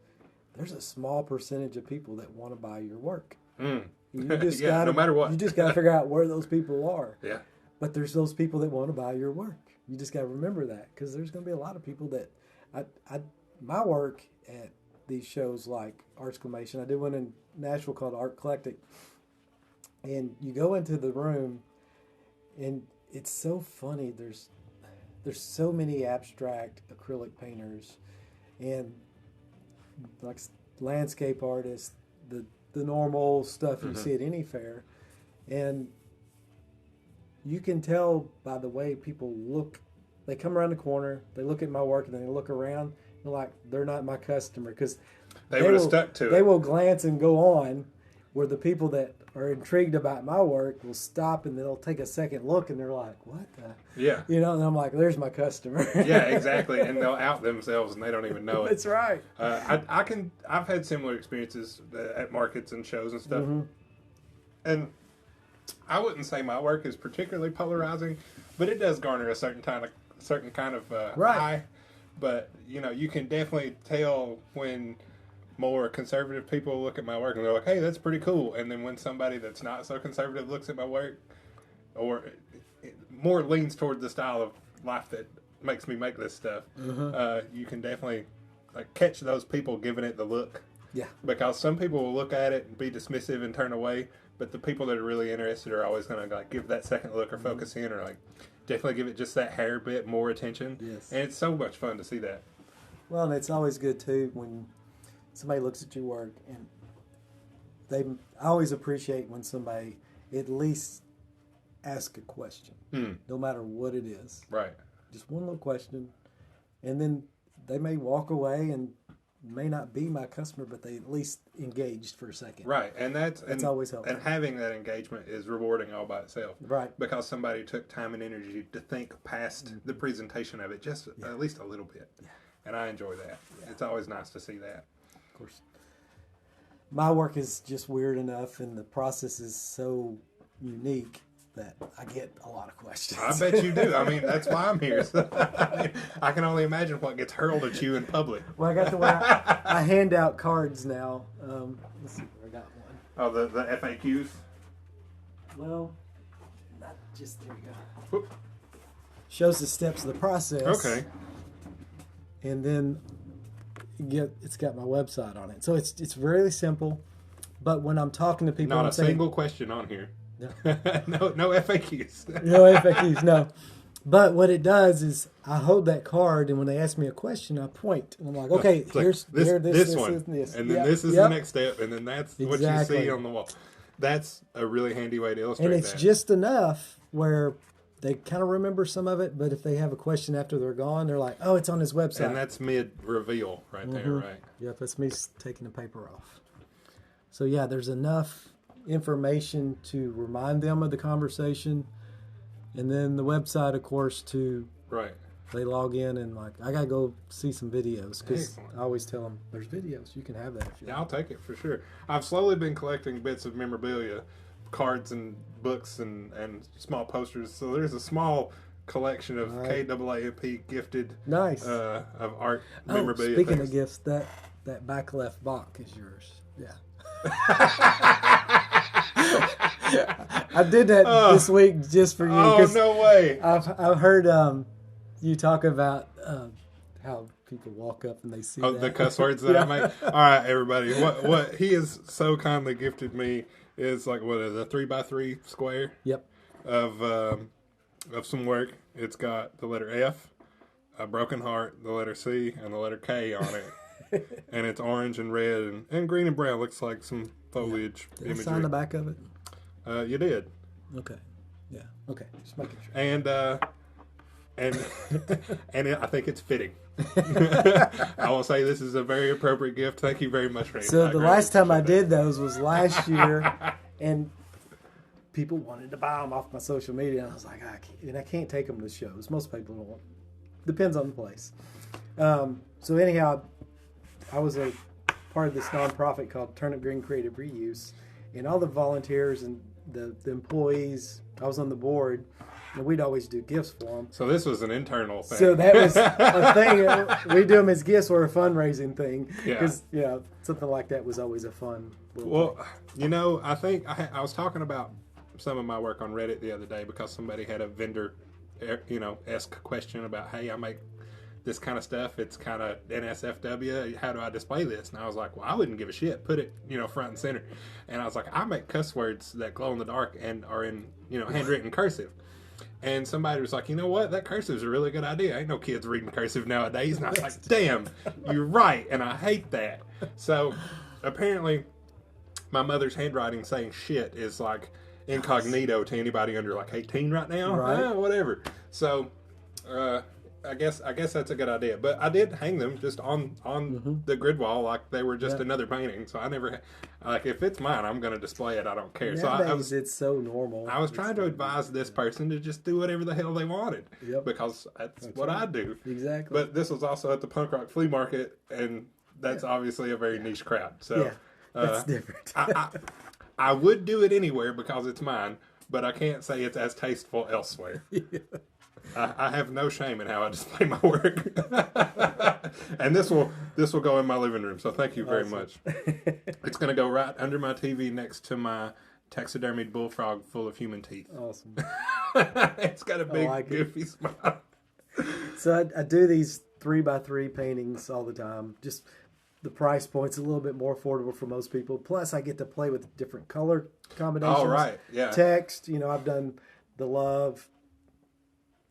there's a small percentage of people that want to buy your work. You just gotta, no matter what. You just got to figure out where those people are. Yeah. But there's those people that want to buy your work. You just got to remember that, because there's going to be a lot of people that my work at these shows like Artsclamation. I did one in Nashville called Art Collectic, and you go into the room, and it's so funny. There's so many abstract acrylic painters, and like landscape artists, the normal stuff you see at any fair, and you can tell by the way people look. They come around the corner, they look at my work, and then they look around, and like, they're not my customer. Because They would have stuck to They it. will glance and go on, where the people that are intrigued about my work will stop and they'll take a second look and they're like, "What the?" Yeah. You know, and I'm like, "There's my customer." Yeah, exactly. And they'll out themselves and they don't even know it. That's right. I've had similar experiences at markets and shows and stuff. Mm-hmm. And I wouldn't say my work is particularly polarizing, but it does garner a certain kind of Right. eye. But you can definitely tell when more conservative people look at my work and they're like, "Hey, that's pretty cool." And then when somebody that's not so conservative looks at my work, or it more leans toward the style of life that makes me make this stuff, you can definitely catch those people giving it the look. Yeah. Because some people will look at it and be dismissive and turn away, but the people that are really interested are always going to give that second look or focus in, or definitely give it just that hair bit more attention. Yes. And it's so much fun to see that. Well, and it's always good too when somebody looks at your work, and I always appreciate when somebody at least asks a question, no matter what it is. Right. Just one little question, and then they may walk away and may not be my customer, but they at least engaged for a second. Right, and that's always helpful. And having that engagement is rewarding all by itself. Right. Because somebody took time and energy to think past the presentation of it just at least a little bit. Yeah. And I enjoy that. Yeah. It's always nice to see that. Of course. My work is just weird enough, and the process is so unique that I get a lot of questions. I bet you do. I mean, that's why I'm here. So, I can only imagine what gets hurled at you in public. Well, I got the way I hand out cards now. Let's see where I got one. Oh, the FAQs? Well, not just, there you go. Whoop. Shows the steps of the process. Okay. And then it's got my website on it. So it's really simple. But when I'm talking to people, not a single question on here. No. no FAQs. No FAQs, no. But what it does is I hold that card, and when they ask me a question, I point. And I'm like, okay, here's this one. this. And then this is the next step, and then that's what you see on the wall. That's a really handy way to illustrate that. And it's just enough where they kind of remember some of it, but if they have a question after they're gone, they're like, oh, it's on his website. And that's mid-reveal right there, right? Yep, that's me taking the paper off. So, yeah, there's enough information to remind them of the conversation, and then the website, of course, to they log in and I gotta go see some videos, because I always tell them there's videos, you can have that if you I'll take it for sure. I've slowly been collecting bits of memorabilia, cards and books and small posters, so there's a small collection of KAAMP gifted of art memorabilia. Speaking of gifts, that back left box is yours. Yeah. I did that this week just for you. Oh, no way. I've heard you talk about how people walk up and they see the cuss words that I make. All right, everybody. What he has so kindly gifted me is a 3x3 square. Yep. Of some work. It's got the letter F, a broken heart, the letter C, and the letter K on it. And it's orange and red and green and brown. Looks like some foliage Did imagery. I sign the back of it? You did. Okay. Yeah. Okay. Just making sure. And I think it's fitting. I will say this is a very appropriate gift. Thank you very much, Randy. So the last time I did those was last year, and people wanted to buy them off my social media, and I was like, I can't take them to shows. Most people don't. Depends on the place. So anyhow, I was a part of this nonprofit called Turnip Green Creative Reuse, and all the volunteers and the employees, I was on the board, and we'd always do gifts for them. So this was an internal thing. So that was a thing. We do them as gifts or a fundraising thing. Yeah. Because, something like that was always a fun little thing. I think I was talking about some of my work on Reddit the other day because somebody had a vendor, esque question about, hey, I make this kind of stuff. It's kind of NSFW. How do I display this? And I was like, well, I wouldn't give a shit. Put it, front and center. And I was like, I make cuss words that glow in the dark and are in, handwritten cursive. And somebody was like, you know what? That cursive is a really good idea. Ain't no kids reading cursive nowadays. And I was like, damn, you're right. And I hate that. So apparently my mother's handwriting saying shit is like incognito to anybody under 18 right now. Right. Whatever. So I guess that's a good idea. But I did hang them just on the grid wall like they were just another painting. So I never like if it's mine, I'm going to display it. I don't care. Nowadays, it's so normal. I was trying to advise this person to just do whatever the hell they wanted. Yep. Because that's what I do. Exactly. But this was also at the punk rock flea market, and that's obviously a very niche crowd. So that's different. I would do it anywhere because it's mine, but I can't say it's as tasteful elsewhere. I have no shame in how I display my work. And this will go in my living room, so thank you very much. It's going to go right under my TV next to my taxidermied bullfrog full of human teeth. Awesome. It's got a big goofy smile. So I do these 3x3 paintings all the time. Just the price point's a little bit more affordable for most people. Plus, I get to play with different color combinations. Oh, right. Yeah. Text. I've done the love,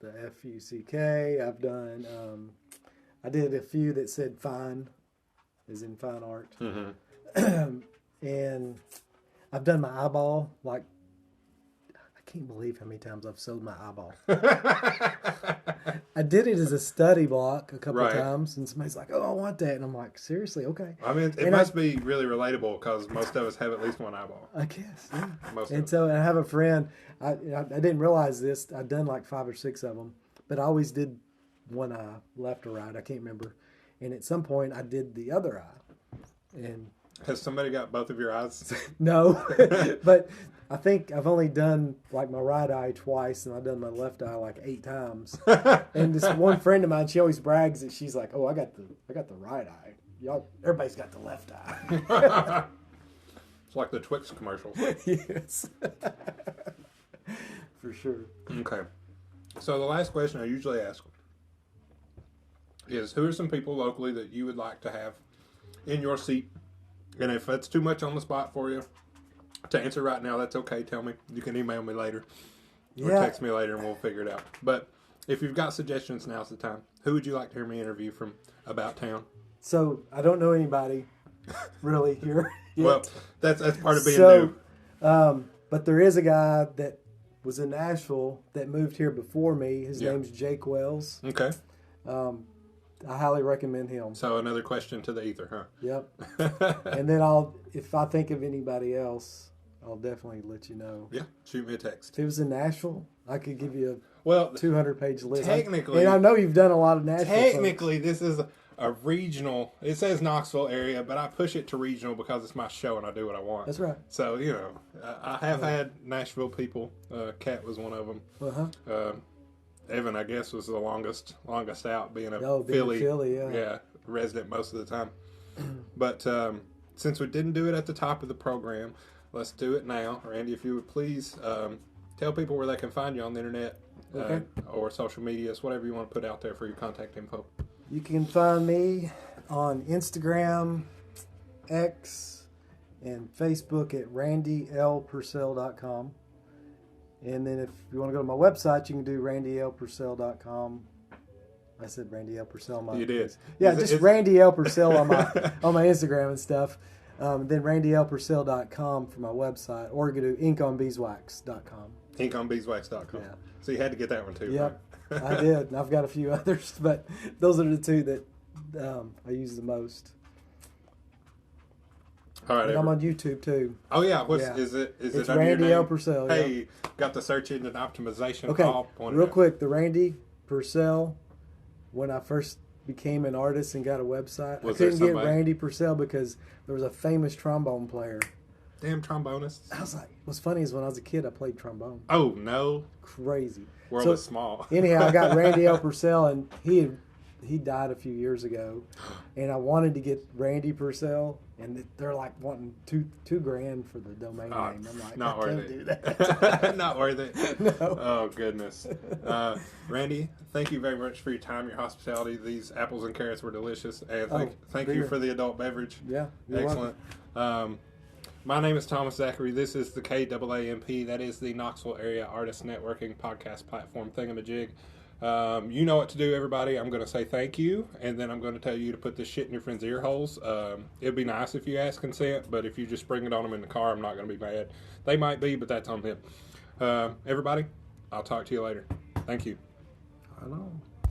the F-U-C-K. I've done, I did a few that said fine, as in fine art. Mm-hmm. And I've done my eyeball. Like, I can't believe how many times I've sewed my eyeball. I did it as a study block a couple of times, and somebody's like, "Oh, I want that," and I'm like, "Seriously, okay." I mean, it must be really relatable because most of us have at least one eyeball. I guess. Yeah. So I have a friend. I didn't realize this. I'd done like 5 or 6 of them, but I always did one eye, left or right. I can't remember. And at some point, I did the other eye. And has somebody got both of your eyes? No, but I think I've only done like my right eye twice, and I've done my left eye like 8 times. And this one friend of mine, she always brags that she's like, "Oh, I got the right eye. Everybody's got the left eye." It's like the Twix commercials. Yes, for sure. Okay, so the last question I usually ask is, who are some people locally that you would like to have in your seat? And if that's too much on the spot for you to answer right now, that's okay. Tell me. You can email me later or text me later, and we'll figure it out. But if you've got suggestions, now's the time. Who would you like to hear me interview from about town? So I don't know anybody really here yet. Well, that's part of being new. But there is a guy that was in Nashville that moved here before me. His name's Jake Wells. Okay. I highly recommend him. So another question to the ether, huh? Yep. And then if I think of anybody else, I'll definitely let you know. Yeah, shoot me a text. If it was in Nashville, I could give you a 200-page list. Technically, and I know you've done a lot of Nashville. Technically, this is a regional. It says Knoxville area, but I push it to regional because it's my show and I do what I want. That's right. So I have had Nashville people. Kat was one of them. Uh-huh. Evan, I guess, was the longest out, being a Philly, resident most of the time. But since we didn't do it at the top of the program, let's do it now. Randy, if you would please tell people where they can find you on the internet or social medias, whatever you want to put out there for your contact info. You can find me on Instagram, X, and Facebook at randylpurcell.com. And then if you want to go to my website, you can do randylpurcell.com. I said Randy L Purcell. You did. Yeah, just Randy L Purcell on my Instagram and stuff. Then randylpurcell.com for my website, or you can do inkonbeeswax.com. Inkonbeeswax.com. Yeah. So you had to get that one too. Yep, right? I did. And I've got a few others, but those are the two that I use the most. All right, and I'm on YouTube too. Oh yeah, is it? It's Randy L Purcell. Hey, got the search engine optimization. Okay, all real quick, the Randy Purcell. When I first became an artist and got a website, I couldn't get Randy Purcell because there was a famous trombone player. Damn trombonist! I was like, what's funny is when I was a kid, I played trombone. Oh no! Crazy. World is small. Anyhow, I got Randy L Purcell, and he died a few years ago, and I wanted to get Randy Purcell, and they're like wanting $2,000 for the domain name. I'm like, not I worth can't it. do that. Not worth it. No. Oh goodness, Randy, thank you very much for your time, your hospitality. These apples and carrots were delicious, and thank you for the adult beverage. Yeah, excellent. My name is Thomas Zachary. This is the KAAMP. That is the Knoxville Area Artist Networking Podcast Platform Thingamajig. You know what to do, everybody. I'm going to say thank you, and then I'm going to tell you to put this shit in your friends' ear holes. It'd be nice if you ask consent, but if you just spring it on them in the car, I'm not going to be mad. They might be, but that's on them. Everybody, I'll talk to you later. Thank you. I know.